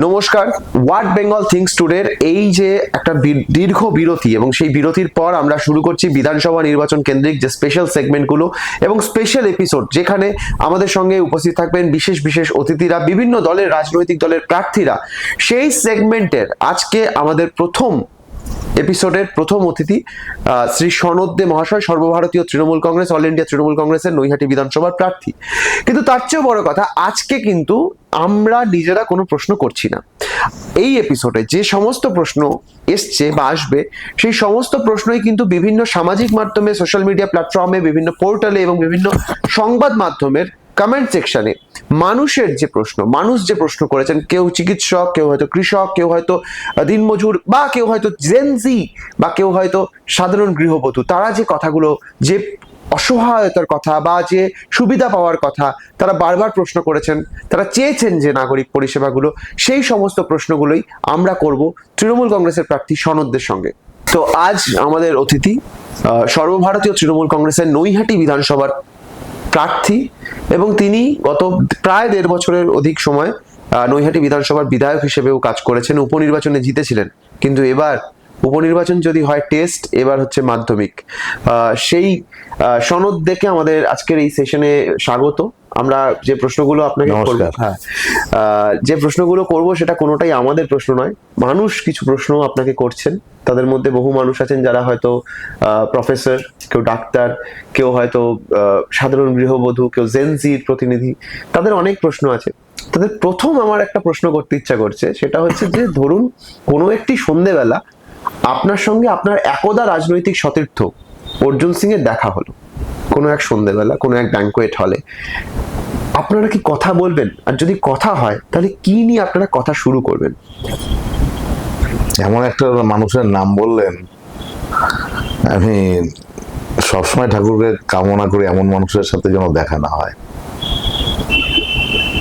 নমস্কার, what Bengal things টুডের এই যে একটা দীর্ঘ বিরতি এবং সেই বিরতির পর আমরা শুরু করছি বিধানসভা নির্বাচন কেন্দ্রিক যে স্পেশাল সেগমেন্টগুলো এবং স্পেশাল এপিসোড, যেখানে আমাদের সঙ্গে উপস্থিত থাকবেন বিশেষ বিশেষ অতিথিরা, বিভিন্ন দলের রাজনৈতিক দলের প্রার্থীরা। সেই সেগমেন্টের আজকে আমাদের প্রথম এপিসোডের প্রথম অতিথি শ্রী সনদ দে মহাশয়, সর্বভারতীয় তৃণমূল কংগ্রেস, অল ইন্ডিয়া তৃণমূল কংগ্রেসের নৈহাটি বিধানসভার প্রার্থী। কিন্তু তার চেয়েও বড় কথা, আজকে কিন্তু আমরা নিজেরা কোনো প্রশ্ন করছি না। এই এপিসোডে যে সমস্ত প্রশ্ন এসছে বা আসবে, সেই সমস্ত প্রশ্নই কিন্তু বিভিন্ন সামাজিক মাধ্যমে, সোশ্যাল মিডিয়া প্ল্যাটফর্মে, বিভিন্ন পোর্টালে এবং বিভিন্ন সংবাদ মাধ্যমের কমেন্ট সেকশনে মানুষের যে প্রশ্ন, মানুষ যে প্রশ্ন করেছেন, কেউ চিকিৎসক, কেউ হয়তো কৃষক, কেউ হয়তো দিনমজুর, বা কেউ হয়তো জেনজি, বা কেউ হয়তো সাধারণ গৃহবধূ, তারা যে কথাগুলো, যে অসহায়তার কথা বা যে সুবিধা পাওয়ার কথা তারা বারবার প্রশ্ন করেছেন, তারা চেয়েছেন যে নাগরিক পরিষেবাগুলো, সেই সমস্ত প্রশ্নগুলোই আমরা করব তৃণমূল কংগ্রেসের প্রার্থী সনদদের সঙ্গে। তো আজ আমাদের অতিথি সর্বভারতীয় তৃণমূল কংগ্রেসের নৈহাটি বিধানসভার প্রার্থী, এবং তিনি গত প্রায় 1.5 বছরের অধিক সময় নৈহাটি বিধানসভার বিধায়ক হিসেবেও কাজ করেছেন। উপনির্বাচনে জিতেছিলেন, কিন্তু এবার উপনির্বাচন যদি হয় টেস্ট, এবার হচ্ছে মাধ্যমিক। সেই সনদ দেখে আমাদের আজকের এই সেশনে স্বাগত। আমরা যে প্রশ্নগুলো আপনাকে করব, যে প্রশ্নগুলো করব সেটা কোনোটাই আমাদের প্রশ্ন নয়, মানুষ কিছু প্রশ্ন আপনাকে করছেন। তাদের মধ্যে বহু মানুষ আছেন যারা হয়তো প্রফেসর, কেউ ডাক্তার, কেউ হয়তো সাধারণ গৃহবধূ, কেউ জেনজির প্রতিনিধি, তাদের অনেক প্রশ্ন আছে। তাদের প্রথম আমার একটা প্রশ্ন করতে ইচ্ছা করছে, সেটা হচ্ছে যে ধরুন কোনো একটি সন্ধ্যেবেলা আপনার সঙ্গে আপনার একদা রাজনৈতিক সতীর্থ অর্জুন সিং এর দেখা হলো, কোনো এক সন্ধ্যেবেলা কোনো এক ব্যাংকোয়েট হলে, আপনারা কি কথা বলবেন? আর যদি কথা হয় তাহলে কি নিয়ে আপনারা কথা শুরু করবেন? এমন একটা মানুষের নাম বললেন, আমি সবসময় ঠাকুরকে কামনা করি এমন মানুষের সাথে যেন দেখা না হয়,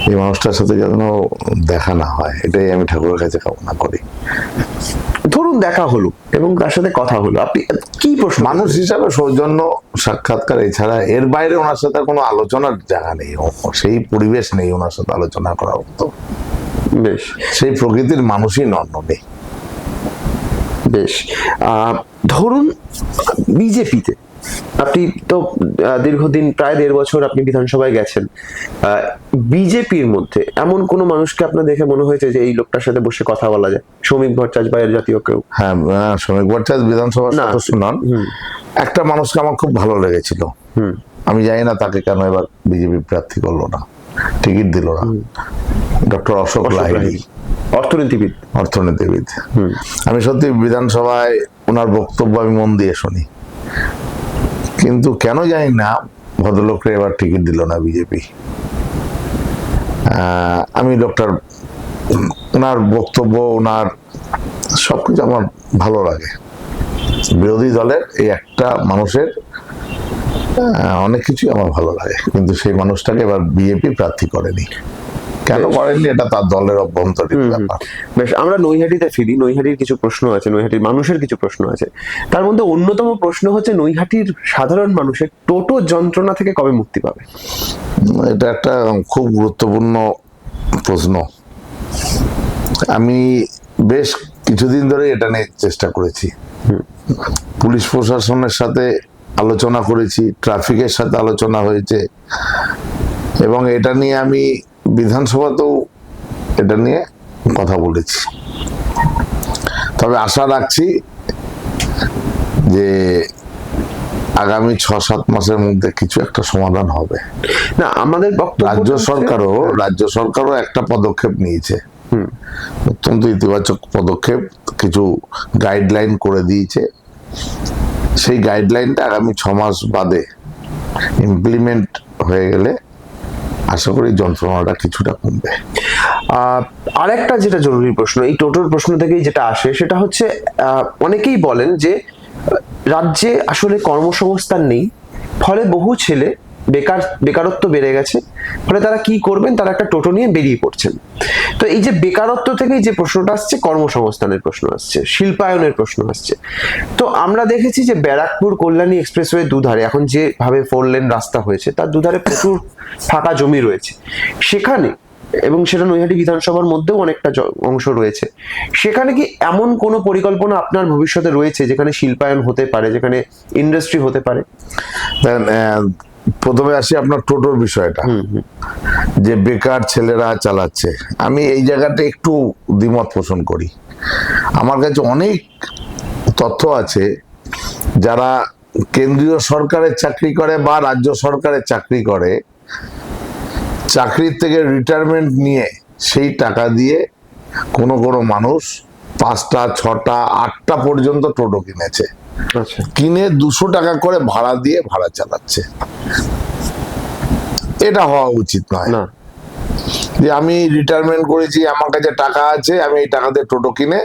এই মানুষটার সাথে যেন দেখা না হয়, এটাই আমি ঠাকুরের কাছে কামনা করি। ধরুন দেখা হলো এবং তার সাথে কথা হলো, আপনি কি প্রশ্ন? মানুষ হিসাবে সৌজন্য সাক্ষাৎকার, এছাড়া এর বাইরে ওনার সাথে কোনো আলোচনার জায়গা নেই, সেই পরিবেশ নেই ওনার সাথে আলোচনা করার মতো। বেশ, সেই প্রকৃতির মানুষই নন উনি। বেশ, ধরুন বিজেপিতে আপনি তো দীর্ঘদিন, প্রায় 1.5 বছর আপনি বিধানসভায় গেছেন, বিজেপির মধ্যে এমন কোন মানুষকে আপনার দেখে মনে হয়েছে যে এই লোকটার সাথে বসে কথা বলা যায়? শ্রমিক ভট্টাচার্য বা এর জাতীয় কেউ? হ্যাঁ, শ্রমিক ভট্টাচার্য বিধানসভার সদস্য নন। একটা মানুষকে আমার খুব ভালো লেগেছিল, আমি জানি না তাকে কেন এবার বিজেপি প্রার্থী করলো না, টিকিট দিল না। ডক্টর অশোক লাহিড়ী, অর্থনীতিবিদ। আমি সত্যি বিধানসভায় ওনার বক্তব্য আমি মন দিয়ে শুনি, কিন্তু কেন জানি না ভদ্রলোককে এবার টিকিট দিল না বিজেপি। আমি ডক্টর, ওনার বক্তব্য, ওনার সবকিছু আমার ভালো লাগে। বিরোধী দলের এই একটা মানুষের অনেক কিছুই আমার ভালো লাগে, কিন্তু সেই মানুষটাকে এবার বিজেপি প্রার্থী করেনি। কেন করেননি এটা তার দলের অভ্যন্তরীণ ব্যাপার। বেশ, আমরা নৈহাটিতে ফিরি। নৈহাটির কিছু প্রশ্ন আছে, নৈহাটির মানুষের কিছু প্রশ্ন আছে। তার মধ্যে অন্যতম প্রশ্ন হচ্ছে, নৈহাটির সাধারণ মানুষের টোটো যন্ত্রণা থেকে কবে মুক্তি পাবে? এটা একটা খুব গুরুত্বপূর্ণ প্রশ্ন। আমি বেশ কিছুদিন ধরে এটা নিয়ে চেষ্টা করেছি, পুলিশ প্রশাসনের সাথে আলোচনা করেছি, ট্রাফিকের সাথে আলোচনা হয়েছে, এবং এটা নিয়ে আমি বিধানসভাতেও এটা নিয়ে কথা বলেছি। তবে আশা রাখছি যে আগামী 6-7 মাসের মধ্যে কিছু একটা সমাধান হবে। না, আমাদের রাজ্য সরকারও একটা পদক্ষেপ নিয়েছে, অত্যন্ত ইতিবাচক পদক্ষেপ, কিছু গাইডলাইন করে দিয়েছে। সেই গাইডলাইনটা আগামী 6 মাস বাদে ইমপ্লিমেন্ট হয়ে গেলে আশা করি যন্ত্রণাটা কিছুটা কমবে। আরেকটা যেটা জরুরি প্রশ্ন, এই টোটোর প্রশ্ন থেকেই যেটা আসে, সেটা হচ্ছে অনেকেই বলেন যে রাজ্যে আসলে কর্মসংস্থান নেই, ফলে বহু ছেলে বেকারত্ব বেড়ে গেছে, ফলে তারা কি করবেন, তারা একটা টোটো নিয়ে বেরিয়ে পড়ছেন। তো এই যে বেকারত্ব থেকেই যে প্রশ্নটা আসছে, কর্মসংস্থানের প্রশ্ন আসছে, শিল্পায়নের প্রশ্ন আসছে। তো আমরা দেখেছি যে ব্যারাকপুর কল্যাণী এক্সপ্রেসওয়ে দুধারে এখন যেভাবে 4 লেন রাস্তা হয়েছে, তার দুধারে প্রচুর ফাঁকা জমি রয়েছে। সেখানে এবং সেটা নৈহাটি বিধানসভার মধ্যেও অনেকটা অংশ রয়েছে। সেখানে কি এমন কোনো পরিকল্পনা আপনার ভবিষ্যতে রয়েছে যেখানে শিল্পায়ন হতে পারে, যেখানে ইন্ডাস্ট্রি হতে পারে? প্রথমে আসি আপনার টোটোর বিষয়টা, যে বেকার ছেলেরা চালাচ্ছে, আমি এই জায়গাটা একটু দ্বিমত পোষণ করি। আমার কাছে অনেক তথ্য আছে যারা কেন্দ্রীয় সরকারের চাকরি করে বা রাজ্য সরকারের চাকরি করে, চাকরির থেকে রিটায়ারমেন্ট নিয়ে সেই টাকা দিয়ে কোনো কোনো মানুষ 5টা 6টা 8টা পর্যন্ত টোটো কিনেছে, আচ্ছা, কিনে 200 টাকা করে ভাড়া দিয়ে ভাড়া চালাচ্ছে। এটা হওয়া উচিত নয়। না, যে আমি রিটায়ারমেন্ট করেছি, আমার কাছে টাকা আছে, আমি এই টাকা দিয়ে টোটো কিনে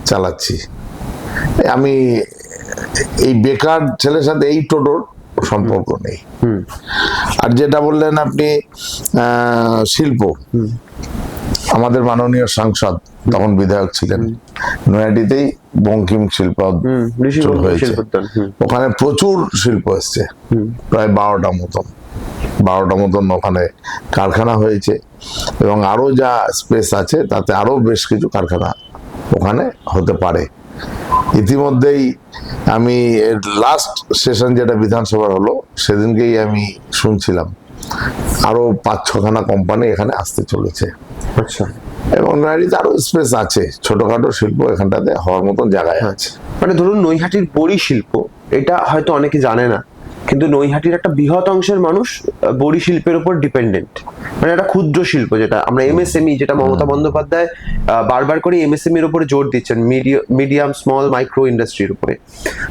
চালাচ্ছি। আমি এই বেকার ছেলের সাথে এই টোটোর সম্পর্ক নেই। আর যেটা বললেন আপনি শিল্প, আমাদের মাননীয় সাংসদ তখন বিধায়ক ছিলেন, নৈহাটিতেই বঙ্কিম শিল্প হয়েছে, ওখানে প্রচুর শিল্প এসছে, প্রায় 12টা মতন ওখানে কারখানা হয়েছে, এবং আরো যা স্পেস আছে তাতে আরো বেশ কিছু কারখানা ওখানে হতে পারে। ইতিমধ্যেই আমি লাস্ট সেশন যেটা বিধানসভার হলো সেদিনকেই আমি শুনছিলাম আরো 5-6খানা কোম্পানি এখানে আসতে চলেছে। আচ্ছা, এবং নৈহাটিতে আরো স্পেস আছে, ছোটখাটো শিল্প এখানটাতে হওয়ার মতন জায়গায় আছে। মানে ধরুন নৈহাটির বড়ি শিল্প, এটা হয়তো অনেকে জানে না, কিন্তু নৈহাটির একটা বৃহৎ অংশের মানুষ বড়ি শিল্পের উপর ডিপেন্ডেন্ট। মানে একটা ক্ষুদ্র শিল্প, যেটা আমরা এমএসএমই, যেটা মমতা বন্দ্যোপাধ্যায় বারবার করে এমএসএমই এর উপরে জোর দিচ্ছেন, মিডিয়াম স্মল মাইক্রো ইন্ডাস্ট্রির উপরে।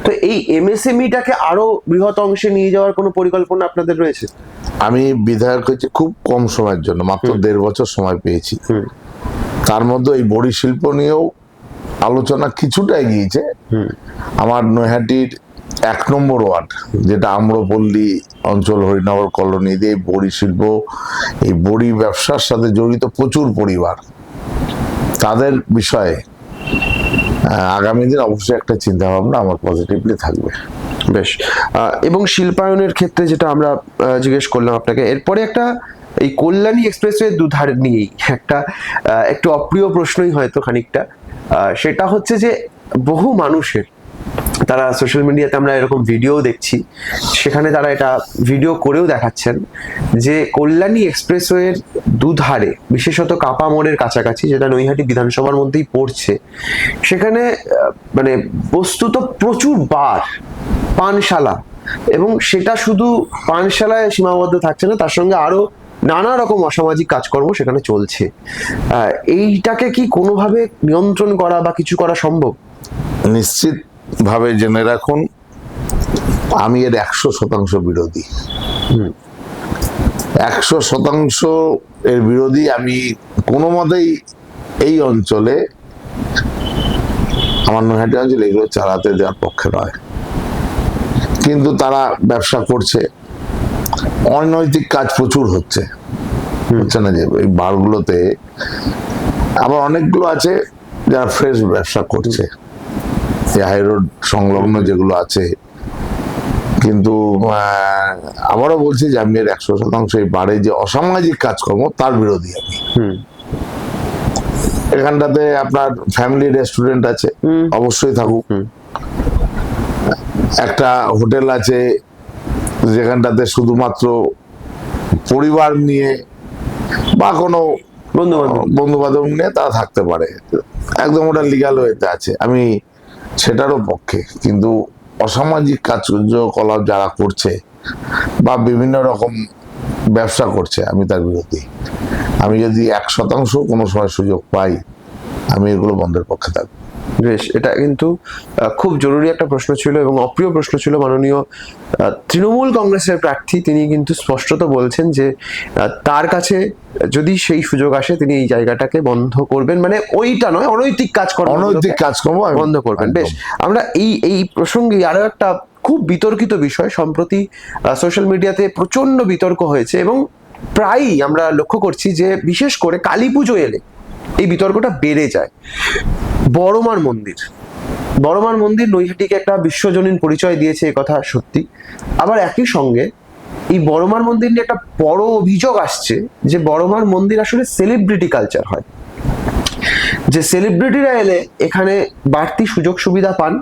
তো এই এমএসএমইটাকে আরো বৃহৎ অংশে নিয়ে যাওয়ার কোনো পরিকল্পনা আপনাদের রয়েছে? আমি বিধায়ক হয়েছি খুব কম সময়ের জন্য, মাত্র 1.5 বছর সময় পেয়েছি। তার মধ্যে এই বড়ি শিল্প নিয়েও আলোচনা কিছুটা এগিয়েছে। আমার নৈহাটির 1 নম্বর ওয়ার্ড, যেটা আম্রপল্লী অঞ্চল, হরিনগর কলোনি দিয়ে বড়ি শিল্প, এই বড়ি ব্যবসার সাথে জড়িত প্রচুর পরিবার, তাদের বিষয়ে আগামী দিন অবশ্যই একটা চিন্তা ভাবনা আমার পজিটিভলি থাকবে। বেশ। এবং শিল্পায়নের ক্ষেত্রে যেটা আমরা জিজ্ঞেস করলাম আপনাকে, এরপরে একটা এই কল্যাণী এক্সপ্রেসওয়ে দুধার নিয়েই একটা একটু অপ্রিয় প্রশ্নই হয়তো খানিকটা, সেটা হচ্ছে যে বহু মানুষের, তারা সোশ্যাল মিডিয়াতে আমরা এরকম ভিডিও দেখছি, সেখানে তারা এটা ভিডিও করেও দেখাচ্ছেন যে কল্যাণী এক্সপ্রেসওয়ের দুধারে, বিশেষত কাপা মোড়ের কাছাকাছি, যেটা নৈহাটি বিধানসভার মধ্যেই পড়ছে, সেখানে মানে বস্তুত প্রচুর বার, পানশালা, এবং সেটা শুধু পানশালায় সীমাবদ্ধ থাকছে না, তার সঙ্গে আরো নানা রকম অসামাজিক কাজকর্ম সেখানে চলছে। এইটাকে কি কোনোভাবে নিয়ন্ত্রণ করা বা কিছু করা সম্ভব? নিশ্চিত ভাবে জেনে রাখুন, আমি এর 100% বিরোধী। 100% এর বিরোধী। আমি কোনো মতেই এই অঞ্চলে, আমার নৈহাটি অঞ্চলে এগুলো চালাতে দেওয়ার পক্ষে নয়। কিন্তু তারা ব্যবসা করছে, অনৈতিক কাজ প্রচুর হচ্ছে না, যে এই বারগুলোতে। আবার অনেকগুলো আছে যারা ফ্রেশ ব্যবসা করছে, হাই রোড সংলগ্ন যেগুলো আছে। কিন্তু আবারও বলছি যে আমি এর 100% এই বারে যে অসামাজিক কাজকর্ম, তার বিরোধী আমি। এখানটাতে আপনার ফ্যামিলি রেস্টুরেন্ট আছে, অবশ্যই থাকুক। একটা হোটেল আছে যেখানটাতে শুধুমাত্র পরিবার নিয়ে বা কোনো বন্ধু বান্ধব নিয়ে তারা থাকতে পারে, একদম ওটা লিগাল ওয়েতে আছে, আমি সেটারও পক্ষে। কিন্তু অসামাজিক কার্যকলাপ যারা করছে বা বিভিন্ন রকম ব্যবসা করছে, আমি তার বিরোধী। আমি যদি 100% কোনো সময় সুযোগ পাই, আমি এগুলো বন্ধের পক্ষে থাকবো। বেশ, এটা কিন্তু খুব জরুরি একটা প্রশ্ন ছিল এবং অপ্রিয় প্রশ্ন ছিল। মাননীয় তৃণমূল কংগ্রেসের প্রার্থী, তিনি কিন্তু স্পষ্টত বলছেন যে তার কাছে যদি সেই সুযোগ আসে, তিনি এই জায়গাটাকে বন্ধ করবেন, মানে ওইটা নয়, অনৈতিক কাজকর্ম বন্ধ করবেন। বেশ, আমরা এই প্রসঙ্গে আরো একটা খুব বিতর্কিত বিষয়, সম্প্রতি সোশ্যাল মিডিয়াতে প্রচন্ড বিতর্ক হয়েছে এবং প্রায়ই আমরা লক্ষ্য করছি যে বিশেষ করে কালী পুজো এলে এই বিতর্কটা বেড়ে যায়। বড়মার মন্দির নৈহাটিকে একটা বিশ্বজনীন পরিচয় দিয়েছে, এ কথা সত্যি। আবার একই সঙ্গে এই বড়মার মন্দির নিয়ে একটা বড় অভিযোগ আসছে যে বড়মার মন্দির আসলে সেলিব্রিটি কালচার হয়, যে সেলিব্রিটিরা এলে এখানে বাড়তি সুযোগ সুবিধা পান,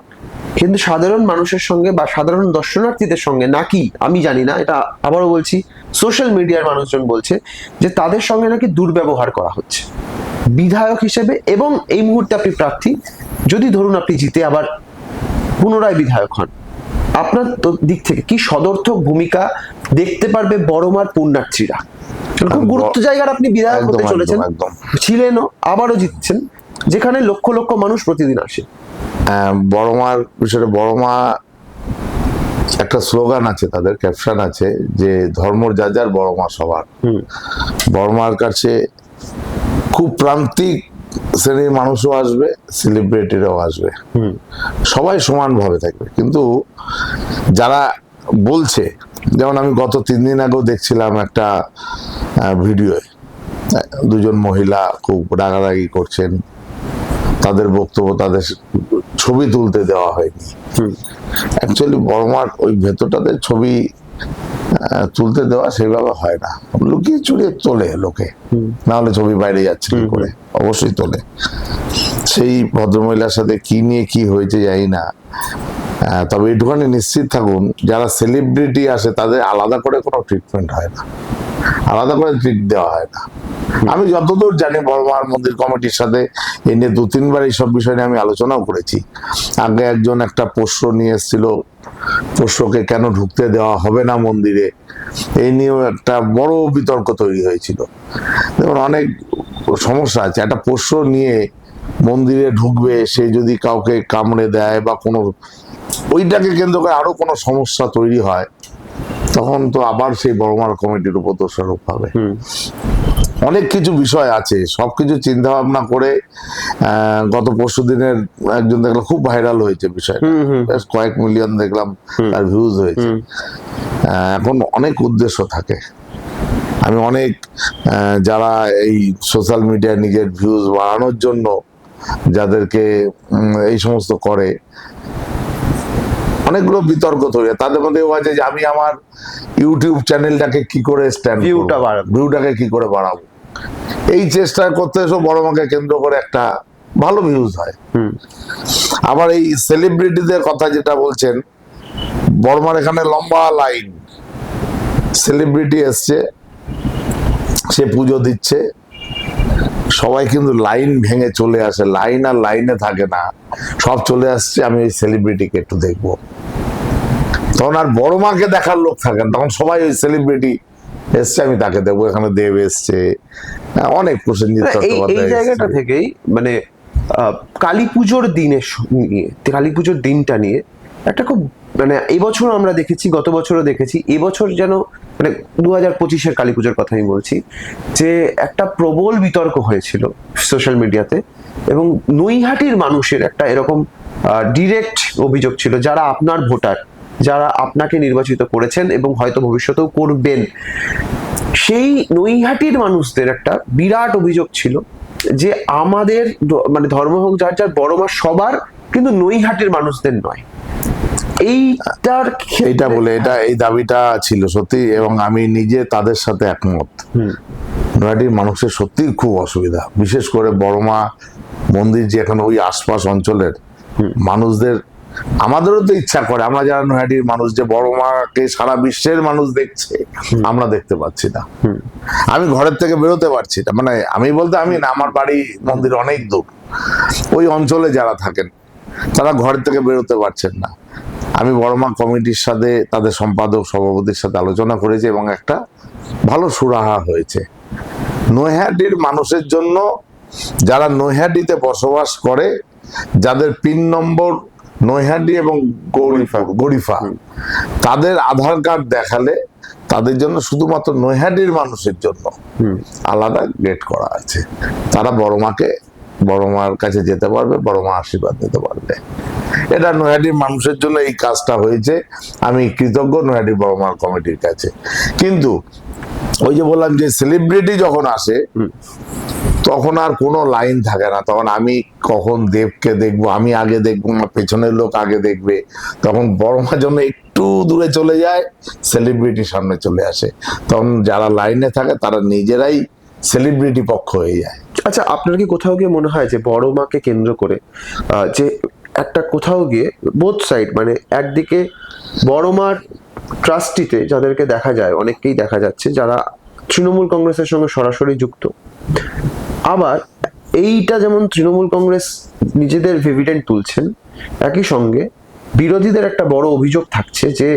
কিন্তু সাধারণ মানুষের সঙ্গে বা সাধারণ দর্শনার্থীদের সঙ্গে নাকি, আমি জানি না, এটা আবারও বলছি সোশ্যাল মিডিয়ার মানুষজন বলছে যে তাদের সঙ্গে নাকি দুর্ব্যবহার করা হচ্ছে বিধায়ক হিসেবে। এবং এই মুহূর্তে আপনি প্রার্থী, যদি ধরুন আপনি জিতে আবার পুনরায় বিধায়ক হন, আপনার দিক থেকে কি সদর্থক ভূমিকা দেখতে পারবে বড়মার পুণ্যার্থীরা? খুব গুরুত্ব জায়গার আপনি বিধায়ক হতে চলেছেন, ছিলেনও, আবারও জিতছেন, যেখানে লক্ষ লক্ষ মানুষ প্রতিদিন আসে। বড়মার বিষয়ে বড়মা একটা স্লোগান আছে, তাদের ক্যাপশন আছে যে ধর্মর যা যার বড়মা সবার। বড়মার কাছে খুব প্রান্তিক শ্রেণীর মানুষও আসবে, সেলিব্রিটিরাও আসবে, সবাই সমানভাবে থাকবে। কিন্তু যারা বলছে, যেমন আমি গত 3 দিন আগেও দেখছিলাম একটা ভিডিওয়ে, দুজন মহিলা খুব রাগারাগি করছেন, তাদের বক্তব্য, তাদের ছবি তুলতে দেওয়া হয়নি। অ্যাকচুয়ালি বড়মার ওই ভেতরটাতে ছবি তুলতে দেওয়া সেভাবে হয় না, লুকিয়ে চুরিয়ে তোলে লোকে, না হলে ছবি বাইরে যাচ্ছে কি করে, অবশ্যই তোলে। সেই ভদ্রমহিলার সাথে কি নিয়ে কি হয়েছে জানি না, তবে এইটুখানি নিশ্চিত থাকুন যারা সেলিব্রিটি আসে তাদের আলাদা করে কোনো ট্রিটমেন্ট হয় না, আলাদা করে ট্রিট দেওয়া হয় না। আমি যতদূর জানি বড়মার মন্দির কমিটির সাথে এই নিয়ে 2-3 বার এইসব বিষয় নিয়ে আমি আলোচনাও করেছি। আগে একজন একটা পোষ্য নিয়ে এসেছিল, পোষ্যকে কেন ঢুকতে দেওয়া হবে না মন্দিরে, এই নিয়েও একটা বড় বিতর্ক তৈরি হয়েছিল। যেমন অনেক সমস্যা আছে, একটা পোষ্য নিয়ে মন্দিরে ঢুকবে, সে যদি কাউকে কামড়ে দেয় বা কোনো ওইটাকে কেন্দ্র করে আরো কোনো সমস্যা তৈরি হয়, তখন তো আবার সেই বড়মার কমিটির উপর দোষারোপ হবে। অনেক কিছু বিষয় আছে, সবকিছু চিন্তা ভাবনা করে গত পরশু দিনের একজন দেখলাম খুব ভাইরাল হয়েছে বিষয়, বেশ কয়েক মিলিয়ন দেখলাম তার ভিউজ হয়েছে। এখন অনেক উদ্দেশ্য থাকে। আমি অনেক যারা এই সোশ্যাল মিডিয়ায় নিজের ভিউজ বাড়ানোর জন্য যাদেরকে এই সমস্ত করে, অনেকগুলো বিতর্ক তৈরি, তাদের মধ্যে আছে যে আমি আমার ইউটিউব চ্যানেলটাকে কি করে ভিউটাকে কি করে বাড়াবো, এই চেষ্টা করতে এসো বড়মাকে কেন্দ্র করে একটা ভালো ভিউজ হয়। আবার এই সেলিব্রিটিদের কথা যেটা বলছেন, বড়মার এখানে লম্বা লাইন, সেলিব্রিটি এসছে, সে পুজো দিচ্ছে, সবাই কিন্তু লাইন ভেঙে চলে আসে, লাইন আর লাইনে থাকে না, সব চলে আসছে আমি ওই সেলিব্রিটিকে একটু দেখবো। তখন আর বড়মাকে দেখার লোক থাকে না, তখন সবাই ওই সেলিব্রিটি এসছে আমি তাকে দেখবো, এখানে দেব এসছে, অনেক প্রসেনজিৎ চট্টোপাধ্যায়। এই জায়গাটা থেকেই মানে কালী পুজোর দিনের নিয়ে, কালী পুজোর দিনটা নিয়ে একটা খুব মানে এবছর আমরা দেখেছি, গত বছরও দেখেছি, এবছর যেন মানে 2025-এর কালী পুজোর কথা আমি বলছি, যে একটা প্রবল বিতর্ক হয়েছিল সোশ্যাল মিডিয়াতে, এবং নৈহাটির মানুষের একটা এরকম ডিরেক্ট অভিযোগ ছিল, যারা আপনার ভোটার, যারা আপনাকে নির্বাচিত করেছেন এবং হয়তো ভবিষ্যতেও করবেন, সেই নৈহাটির মানুষদের একটা বিরাট অভিযোগ ছিল যে আমাদের মানে ধর্ম হোক যার যার, বড়মা সবার, কিন্তু নৈহাটির মানুষদের নয়। এইটা বলে এই দাবিটা ছিল সত্যি, এবং আমি নিজে তাদের সাথে একমত। নৈহাটির মানুষের সত্যি খুব অসুবিধা, বিশেষ করে বড়মা মন্দির যে এখন ওই আশপাশ অঞ্চলের মানুষদের, আমাদেরও তো ইচ্ছা করে, আমরা যারা নৈহাটির মানুষ, যে বড়মাকে সারা বিশ্বের মানুষ দেখছে, আমরা দেখতে পাচ্ছি না। আমি ঘরের থেকে বেরোতে পারছি না, মানে আমি বলতে আমি না, আমার বাড়ি মন্দির অনেক দূর, ওই অঞ্চলে যারা থাকেন তারা ঘরের থেকে বেরোতে পারছেন না। আমি বড়মা কমিটির সাথে, তাদের সম্পাদক সভাপতির সাথে আলোচনা করেছি এবং একটা ভালো সুরাহা হয়েছে। নৈহাটির মানুষের জন্য, যারা নৈহাটিতে বসবাস করে, যাদের পিন নম্বর নৈহাটি এবং গরিফা, তাদের আধার কার্ড দেখালে তাদের জন্য, শুধুমাত্র নৈহাটির মানুষের জন্য আলাদা গেট করা আছে। তারা বড়মার কাছে যেতে পারবে, বড়মা আশীর্বাদ নিতে পারবে। এটা নৈহাটির মানুষের জন্য এই কাজটা হয়েছে, আমি কৃতজ্ঞ নৈহাটির বড়মার কমিটির কাছে। কিন্তু ওই যে বললাম যে সেলিব্রিটি যখন আসে তখন আর কোনো লাইন থাকে না, তখন আমি কখন দেবকে দেখবো, আমি আগে দেখবো না পেছনের লোক আগে দেখবে, তখন বড়মার জন্য একটু একটু দূরে চলে যায়, সেলিব্রিটি সামনে চলে আসে, তখন যারা লাইনে থাকে তারা নিজেরাই সেলিব্রিটি পক্ষ হয়ে যায়। আচ্ছা, আপনার কি কোথাও গিয়ে মনে হয় যে বড় মাকে কেন্দ্র করে যে একটা কোথাও গিয়ে বোথ সাইড, মানে একদিকে বড় মার ট্রাস্টিতে যাদেরকে দেখা যায়, অনেককেই দেখা যাচ্ছে যারা তৃণমূল কংগ্রেসের সঙ্গে সরাসরি যুক্ত, আবার এইটা যেমন তৃণমূল কংগ্রেস নিজেদের ডিভিডেন্ড তুলছেন, একই সঙ্গে বিরোধীদের একটা বড় অভিযোগ থাকছে যে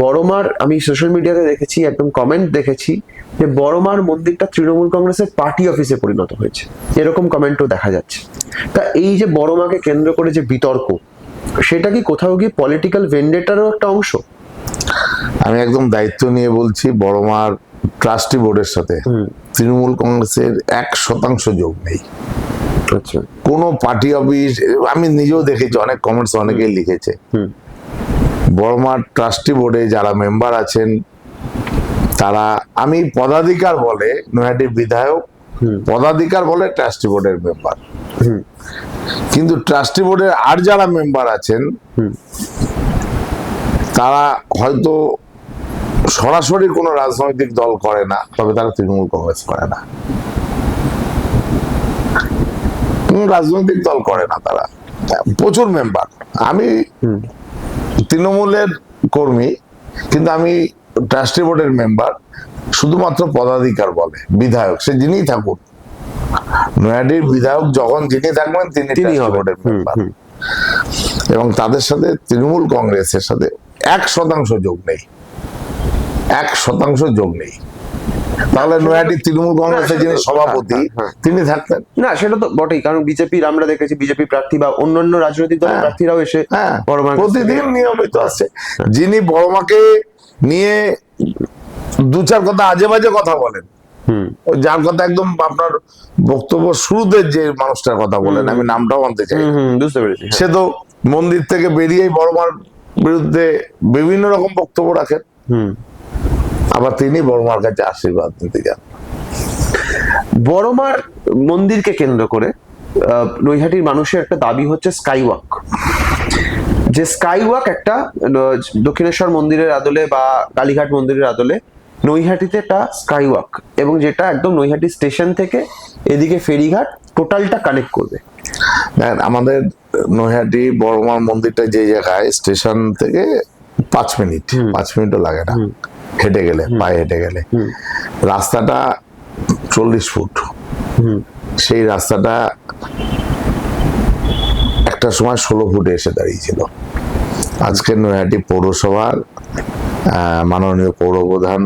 বড়মার, আমি সোশ্যাল মিডিয়াতে দেখেছি, একদম কমেন্ট দেখেছি যে বড়মার মন্দিরটা তৃণমূল কংগ্রেসের পার্টি অফিসে পরিণত হয়েছে, এরকম কমেন্টও দেখা যাচ্ছে। তা এই যে বড়মাকে কেন্দ্র করে যে বিতর্ক, সেটা কি কোথাও গিয়ে পলিটিক্যাল ভেন্ডেটারও একটা অংশ? আমি একদম দায়িত্ব নিয়ে বলছি, বড়মার ট্রাস্টি বোর্ডের সাথে তৃণমূল কংগ্রেসের 1% যোগ নেই। আচ্ছা, কোনো পার্টি অফিস, আমি নিজেও দেখেছি, অনেক কমেন্টস অনেকেই লিখেছে। বড়মার ট্রাস্টি বোর্ডে যারা মেম্বার আছেন তারা, আমি পদাধিকার বলে নৈহাটির বিধায়ক, পদাধিকার বলে ট্রাস্টি বোর্ডের মেম্বার, কিন্তু ট্রাস্টি বোর্ডের আর যারা মেম্বার আছেন তারা হয়তো সরাসরি কোনো রাজনৈতিক দল করে না, তবে তারা তৃণমূল কংগ্রেস করে না, কোন রাজনৈতিক দল করে না, তারা প্রচুর মেম্বার। আমি তৃণমূলের কর্মী, কিন্তু আমি ট্রাস্টি বোর্ডের মেম্বার, শুধুমাত্র পদাধিকার বলে বিধায়ক, সে যিনিই থাকুন, নৈহাটির বিধায়ক যখন যিনি থাকবেন তিনি ট্রাস্টি বোর্ডের মেম্বার, এবং তাদের সাথে তৃণমূল কংগ্রেসের সাথে 1% যোগ নেই, 1% যোগ নেই। তাহলে নৈহাটির তৃণমূল কংগ্রেসের যিনি সভাপতি তিনি থাকতেন না, সেটা তো বটেই, কারণ বিজেপির আমরা দেখেছি বিজেপি প্রার্থী বা অন্যান্য রাজনৈতিক দলের প্রার্থীরাও এসে বড়মার প্রতিদিন নিয়মিত আসছে। যিনি বড়মাকে নিয়ে 2-4 কথা আজে বাজে কথা বলেন, যার কথা একদম আপনার বক্তব্য শুরুতে যে মানুষটার কথা বলেন, আমি নামটাও আনতে চাই, বুঝতে পেরেছি, সে তো মন্দির থেকে বেরিয়েই বড়মার বিরুদ্ধে বিভিন্ন রকম বক্তব্য রাখেন, আবার তিনি বড়মার কাছে আশীর্বাদ নিতে যান। বড়মার মন্দিরকে কেন্দ্র করে নৈহাটির মানুষের একটা দাবি হচ্ছে স্কাইওয়াক, যে স্কাইওয়াক একটা দক্ষিণেশ্বর মন্দিরের আদলে বা কালীঘাট মন্দিরের আদলে নৈহাটিতে একটা স্কাইওয়াক, এবং যেটা একদম নৈহাটি স্টেশন থেকে এদিকে ফেরিঘাট টোটালটা কানেক্ট করবে। আমাদের নৈহাটি বড়মার মন্দিরটা যে জায়গায়, স্টেশন থেকে 5 মিনিটও লাগে না হেঁটে গেলে, পায়ে হেঁটে গেলে, রাস্তাটা 40 ফুট। সেই রাস্তাটা একটা সময় 16 ফুটে এসে দাঁড়িয়েছিল। আজকে নৈহাটি পৌরসভার মাননীয় পৌরপ্রধান,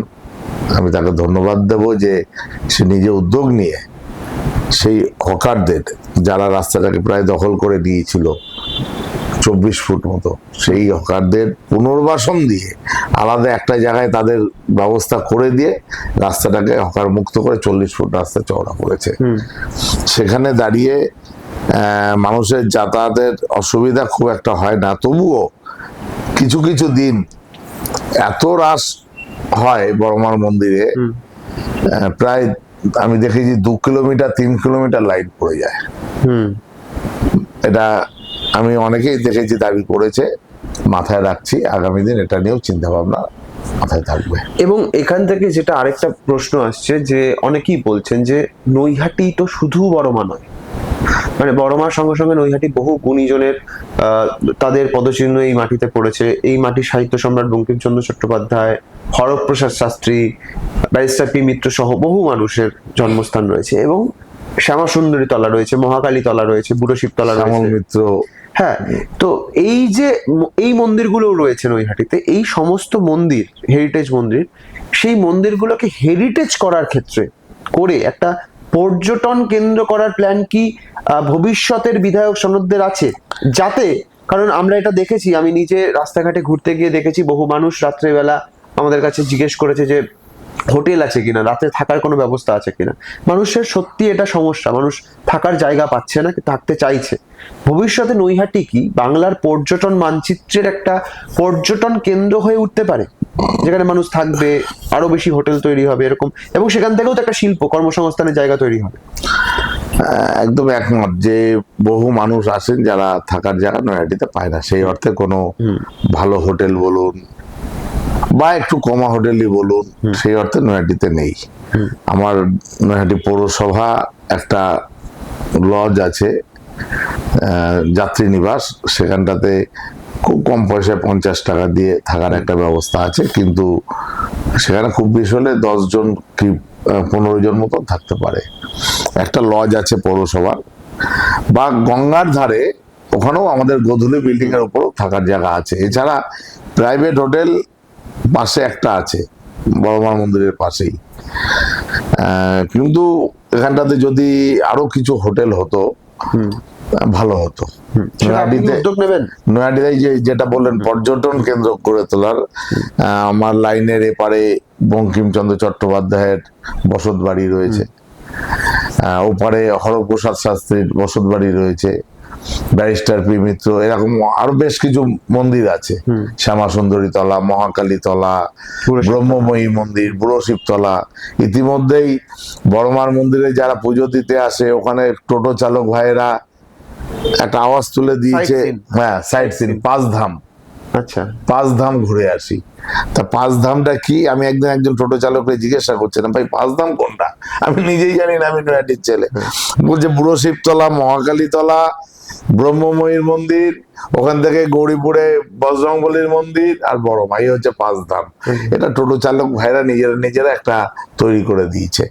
আমি তাকে ধন্যবাদ দেব যে সে নিজে উদ্যোগ নিয়ে সেই হকারদের, যারা রাস্তাটাকে প্রায় দখল করে দিয়েছিল 24 ফুট মতো, সেই হকারদের পুনর্বাসন দিয়ে আলাদা একটা জায়গায় তাদের ব্যবস্থা করে দিয়ে রাস্তাটাকে হকার মুক্ত করে 40 ফুট রাস্তা চওড়া করেছে। সেখানে দাঁড়িয়ে মানুষের যাতায়াতের অসুবিধা খুব একটা হয় না, তবুও কিছু কিছু দিন এত রাশ হয় বড়মার মন্দিরে, প্রায় আমি দেখেছি 2 কিলোমিটার 3 কিলোমিটার লাইন পড়ে যায়। এটা আমি অনেকেই দেখেছি, দাবি করেছে, মাথায় রাখছি, আগামী দিন এটা নিয়েও চিন্তা ভাবনা মাথায় থাকবে। এবং এখান থেকে যেটা আরেকটা প্রশ্ন আসছে, যে অনেকেই বলছেন যে নৈহাটি তো শুধু বড়মা নয়, মানে বড়মার সঙ্গে সঙ্গে নৈহাটি বহু গুণীজনের তাদের পদচিহ্ন এই মাটিতে পড়েছে। এই মাটির সাহিত্য সম্রাট বঙ্কিমচন্দ্র চট্টোপাধ্যায়, হরপ্রসাদ শাস্ত্রী, ব্যারিস্টার পি মিত্র সহ বহু মানুষের জন্মস্থান রয়েছে, এবং শ্যামাসুন্দরী তলা রয়েছে, মহাকালী তলা রয়েছে, বুড়ো শিবতলা রয়েছে, মিত্র। হ্যাঁ, তো এই যে এই মন্দিরগুলো রয়েছে নৈহাটিতে, এই সমস্ত মন্দির হেরিটেজ মন্দির, সেই মন্দিরগুলোকে হেরিটেজ করার ক্ষেত্রে করে একটা পর্যটন কেন্দ্র করার প্ল্যান কি ভবিষ্যতের বিধায়ক সনদদের আছে? যাতে, কারণ আমরা এটা দেখেছি, আমি নিজে রাস্তাঘাটে ঘুরতে গিয়ে দেখেছি বহু মানুষ রাত্রেবেলা আমাদের কাছে জিজ্ঞেস করেছে যে হোটেল আছে কিনা, রাতে থাকার কোনো ব্যবস্থা আছে কিনা। মানুষের সত্যি এটা সমস্যা, মানুষ থাকার জায়গা পাচ্ছে না, থাকতে চাইছে। ভবিষ্যতে নৈহাটি কি বাংলার পর্যটন মানচিত্রের একটা পর্যটন কেন্দ্র হয়ে উঠতে পারে, যেখানে মানুষ থাকবে, আরো বেশি হোটেল তৈরি হবে এরকম, এবং সেখান থেকেও তো একটা শিল্প কর্মসংস্থানের জায়গা তৈরি হবে? একদম একমত যে বহু মানুষ আসেন যারা থাকার জায়গা নৈহাটিতে পায় না, সেই অর্থে কোনো ভালো হোটেল বলুন বা একটু কমা হোটেলই বলুন সেই অর্থে নৈহাটিতে নেই। আমার নৈহাটি পৌরসভা একটা লজ আছে, যাত্রী নিবাস, সেখানটাতে খুব কম পয়সায় 50 টাকা দিয়ে থাকার একটা ব্যবস্থা আছে, কিন্তু সেখানে খুব বেশি হলে 10 জন কি 15 জন মতো থাকতে পারে। একটা লজ আছে পৌরসভার, বা গঙ্গার ধারে ওখানেও আমাদের গোধূলি বিল্ডিং এর উপরও থাকার জায়গা আছে। এছাড়া প্রাইভেট হোটেল পাশে একটা আছে বড়মার মন্দিরের পাশেই। কিন্তু এখানটাতে যদি আরো কিছু হোটেল হতো ভালো হতো। নৈহাটিতে উদ্যোগ নেবেন? নৈহাটিতে যেটা বললেন পর্যটন কেন্দ্র করে তোলার, আমার লাইনের এপারে বঙ্কিমচন্দ্র চট্টোপাধ্যায়ের বসত বাড়ি রয়েছে, ওপারে হরপ্রসাদ শাস্ত্রীর বসত বাড়ি রয়েছে, ব্যারিস্টার পি মিত্র, এরকম আরো বেশ কিছু মন্দির আছে, শ্যামা সুন্দরী তলা, মহাকালী তলা, ব্রহ্মময়ী মন্দির, বুড়ো শিবতলা। ইতিমধ্যেই বড়মার মন্দিরে যারা পুজো দিতে আসে ওখানে টোটো চালক ভাইয়েরা একটা আওয়াজ তুলে দিয়েছে, হ্যাঁ সাইট সিন, 5 ধাম। আচ্ছা, 5 ধাম ঘুরে আসি। তা 5 ধামটা কি? আমি একজন টোটো চালককে জিজ্ঞাসা করছিলাম, ভাই 5 ধাম কোনটা? আমি নিজেই জানি না, আমি নৈহাটির ছেলে। বলছে বুড়ো শিবতলা, মহাকালী তলা, ব্রহ্মময়ীর মন্দির, ওখান থেকে গৌরীপুরে বজরংবলীর মন্দির, আর বড়মা, এই হচ্ছে 5 ধাম। এটা টোটো চালক ভাইরা নিজেরা একটা তৈরি করে দিয়েছে।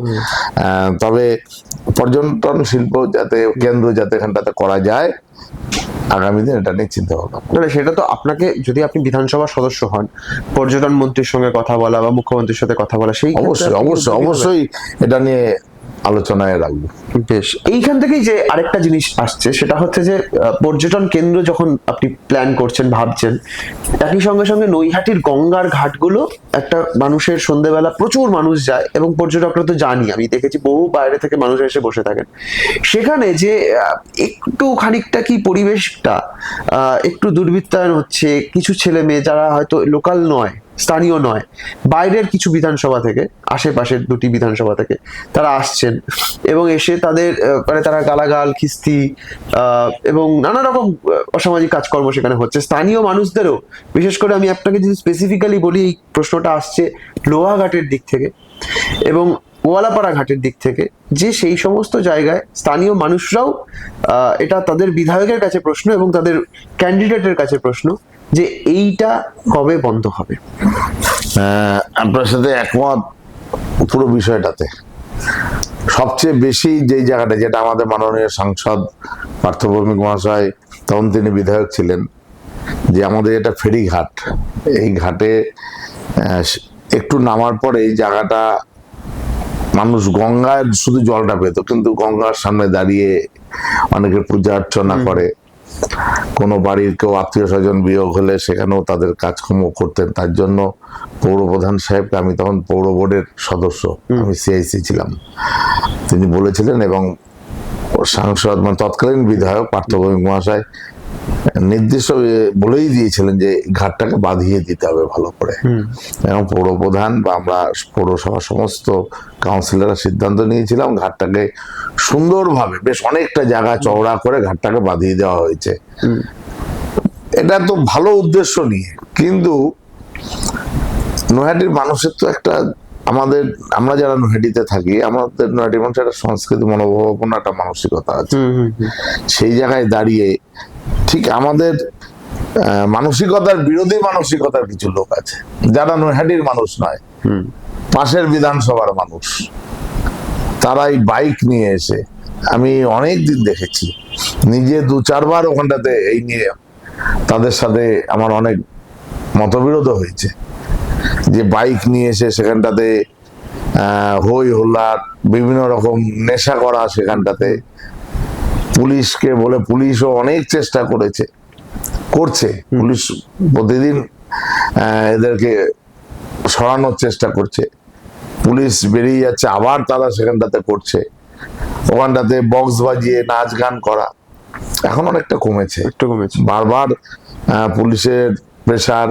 তবে পর্যটন শিল্প যাতে কেন্দ্র যাতে এখানটাতে করা যায়, আগামী দিন এটা নিয়ে চিন্তা ভাবনা। না সেটা তো আপনাকে, যদি আপনি বিধানসভার সদস্য হন, পর্যটন মন্ত্রীর সঙ্গে কথা বলা বা মুখ্যমন্ত্রীর সাথে কথা বলা, সেই অবশ্যই এটা নিয়ে আলোচনায় রাখবো। বেশ, এইখান থেকেই যে আরেকটা জিনিস আসছে সেটা হচ্ছে যে পর্যটন কেন্দ্র যখন আপনি প্ল্যান করছেন, ভাবছেন, একই সঙ্গে সঙ্গে নৈহাটির গঙ্গার ঘাটগুলো একটা মানুষের সন্ধ্যেবেলা প্রচুর মানুষ যায়, এবং পর্যটকরা তো জানি, আমি দেখেছি বহু বাইরে থেকে মানুষ এসে বসে থাকেন সেখানে, যে একটু খানিকটা কি পরিবেশটা একটু দুর্বৃত্তায়ন হচ্ছে, কিছু ছেলে মেয়ে যারা হয়তো লোকাল নয়, স্থানীয় নয়, বাইরের কিছু বিধানসভা থেকে, আশেপাশের 2টি বিধানসভা থেকে তারা আসছেন, এবং এসে তাদের মানে তারা গালাগাল, খিস্তি এবং নানা রকম অসামাজিক কাজকর্ম সেখানে হচ্ছে। স্থানীয় মানুষদেরও, বিশেষ করে আমি আপনাকে যদি স্পেসিফিক্যালি বলি, এই প্রশ্নটা আসছে লোহাঘাটের দিক থেকে এবং গোয়ালাপাড়া ঘাটের দিক থেকে, যে সেই সমস্ত জায়গায় স্থানীয় মানুষরাও এটা তাদের বিধায়কের কাছে প্রশ্ন এবং তাদের ক্যান্ডিডেটের কাছে প্রশ্ন, যে এইটা কবে বন্ধ হবে। আপনার সাথে একমত পুরো বিষয়টাতে। সবচেয়ে বেশি যে জায়গাটা, যেটা আমাদের মাননীয় সাংসদ পার্থ ভৌমিক মহাশয়, তখন তিনি বিধায়ক ছিলেন, যে আমাদের এটা ফেরিঘাট, এই ঘাটে একটু নামার পরে এই জায়গাটা মানুষ গঙ্গায় শুধু জলটা পেত, কিন্তু গঙ্গার সামনে দাঁড়িয়ে অনেকে পূজা অর্চনা করে, কোনো বাড়ির কেউ আত্মীয় স্বজন বিয়োগ হলে সেখানেও তাদের কাজকর্ম করতেন। তার জন্য পৌর প্রধান সাহেবকে, আমি তখন পৌর বোর্ডের সদস্য, আমি সিআইসি ছিলাম, তিনি বলেছিলেন, এবং সাংসদ মানে তৎকালীন বিধায়ক পার্থ ভৌমিক মহাশয় নির্দিষ্ট বলেই দিয়েছিলেন যে ঘাটটাকে বাঁধিয়ে দিতে হবে ভালো করে, এবং পৌর প্রধান বা আমরা পৌরসভার সমস্ত কাউন্সিলররা সিদ্ধান্ত নিয়েছিলাম ঘাটটাকে সুন্দরভাবে বেশ অনেকটা জায়গা চওড়া করে ঘাটটাকে বাঁধিয়ে দেওয়া হয়েছে। এটা তো ভালো উদ্দেশ্য নিয়ে, কিন্তু নৈহাটির মানুষের তো একটা, আমরা যারা নৈহাটিতে থাকি, আমাদের নৈহাটির মানুষের একটা সংস্কৃতি, মনোভাবনা, একটা মানসিকতা আছে। সেই জায়গায় দাঁড়িয়ে ঠিক আমাদের মানসিকতার বিরোধী মানসিকতার কিছু লোক আছে, যারা নৈহাটির মানুষ নয়, পাশের বিধানসভার মানুষ, তারাই বাইক নিয়ে এসে, আমি অনেক দিন দেখেছি, নিজে 2-4 বার ওখানটাতে এই নিয়ে তাদের সাথে আমার অনেক মতবিরোধ হয়েছে, যে বাইক নিয়ে এসে সেখানটাতে হই হুল্লার, বিভিন্ন রকম নেশা করা, সেখানটাতে পুলিশকে বলে, পুলিশও অনেক চেষ্টা করছে, পুলিশ প্রতিদিন এদেরকে সরানোর চেষ্টা করছে, পুলিশ বেরিয়ে যাচ্ছে, আবার তারা সেখানটাতে করছে, ওখানটাতে বক্স বাজিয়ে নাচ গান করা এখন অনেকটা কমেছে। বারবার পুলিশের প্রেসার,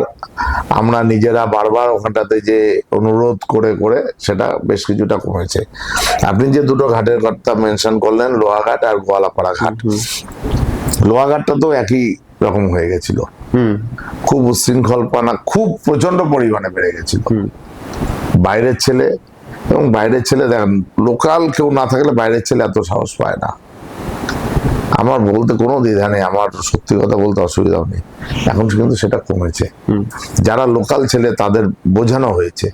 আমরা নিজেরা বারবার ওখানটাতে যে অনুরোধ করে করে সেটা বেশ কিছুটা কমেছে। আপনি যে দুটো ঘাটের কথা মেনশন করলেন, লোহাঘাট আর গোয়ালাপাড়া ঘাট, লোহাঘাটটা তো একই রকম হয়ে গেছিল, খুব উচ্ছৃঙ্খলপনা খুব প্রচন্ড পরিমাণে বেড়ে গেছিল। বাইরের ছেলে, এবং বাইরের ছেলে দেখেন লোকাল কেউ না থাকলে বাইরের ছেলে এত সাহস পায় না। আমার বলতে কোনো দ্বিধা নেই, আমার সত্যি কথা বলতে অসুবিধা নেই, এখন কিন্তু সেটা কমেছে। যারা লোকাল ছেলে তাদের বোঝানো হয়েছে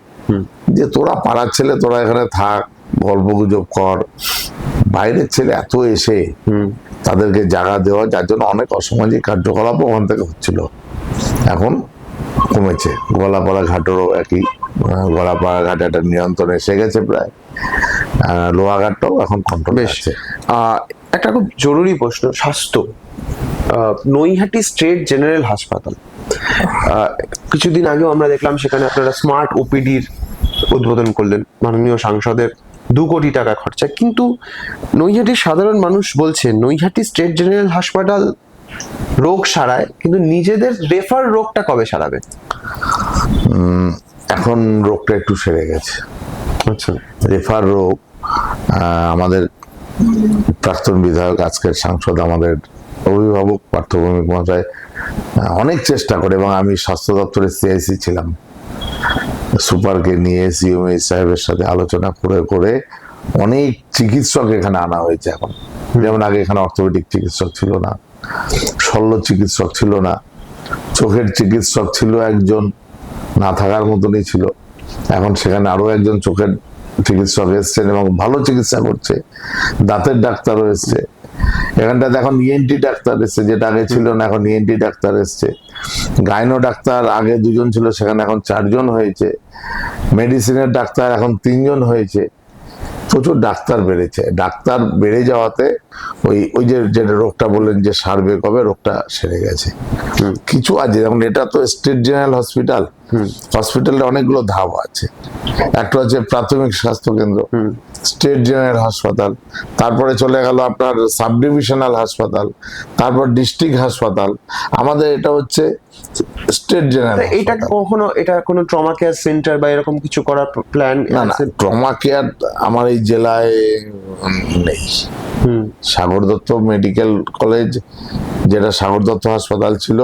যে তোরা পাড়ার ছেলে, তোরা এখানে থাক, গল্প গুজব কর। বাইরের ছেলে এত এসে তাদেরকে জায়গা দেওয়া, যার জন্য অনেক অসামাজিক কার্যকলাপ ওখান থেকে হচ্ছিল, এখন কমেছে। গলাপাড়া ঘাটেরও একই, গলাপাড়া ঘাটে একটা নিয়ন্ত্রণ এসে গেছে প্রায়, লোহাঘাটটাও এখন কন্ট্রোল আসছে। একটা খুব জরুরি প্রশ্ন, স্বাস্থ্য, নৈহাটি স্টেট জেনারেল হাসপাতাল, কিছুদিন আগেও আমরা দেখলাম সেখানে আপনারা স্মার্ট ওপিডির উদ্বোধন করলেন মাননীয় সাংসদের 2 কোটি টাকা খরচা, কিন্তু নৈহাটির সাধারণ মানুষ বলছে নৈহাটি স্টেট জেনারেল হাসপাতাল রোগ সারায়, কিন্তু নিজেদের রেফার রোগটা কবে সারাবে? এখন রোগটা একটু সেরে গেছে। আচ্ছা, রেফার রোগ আমাদের প্রাক্তন বিধায়ক, আজকের সাংসদ, আমাদের অভিভাবক পার্থ ভৌমিক মহাশয় অনেক চেষ্টা করে, এবং আমি স্বাস্থ্য দপ্তরের সিআইসি ছিলাম, সুপারকে নিয়ে সিএমএ সাহেবের সাথে আলোচনা করে করে অনেক চিকিৎসক এখানে আনা হয়েছে। এখন যেমন আগে এখানে অর্থোপেডিক চিকিৎসক ছিল না, শল্য চিকিৎসক ছিল না, চোখের চিকিৎসক ছিল একজন, না থাকার মতনই ছিল, এখন সেখানে আরো একজন চোখের চিকিৎসক এসছেন এবং ভালো চিকিৎসা করছে। দাঁতের ডাক্তারও এসছে এখানটাতে, এখন ইএনটি ডাক্তার এসছে, যেটা আগে ছিল না, এখন ইএনটি ডাক্তার এসছে। গাইনো ডাক্তার আগে 2 জন ছিল, সেখানে এখন 4 জন হয়েছে। মেডিসিনের ডাক্তার এখন 3 জন হয়েছে। প্রচুর ডাক্তার বেড়েছে। ডাক্তার বেড়ে যাওয়াতে ওই যে রোগটা বললেন যে সারবে কবে, রোগটা সেরে গেছে। কিছু আছে, যেমন এটা তো স্টেট জেনারেল হসপিটাল, হসপিটালে অনেকগুলো ধাপ আছে। একটা হচ্ছে প্রাথমিক স্বাস্থ্য কেন্দ্র, স্টেট জেনারেল হাসপাতাল, তারপরে চলে গেল আপনার সাব ডিভিশনাল হাসপাতাল, তারপর ডিস্ট্রিক্ট হাসপাতাল। আমাদের এটা হচ্ছে স্টেট জেনারেল। এটা কখনো এটা কোনো ট্রমা কেয়ার সেন্টার বা এরকম কিছু করার প্ল্যান? না, ট্রমা কেয়ার আমার এই জেলায় নেই। সাগর দত্ত মেডিকেল কলেজ, যেটা সাগর দত্ত হাসপাতাল ছিল,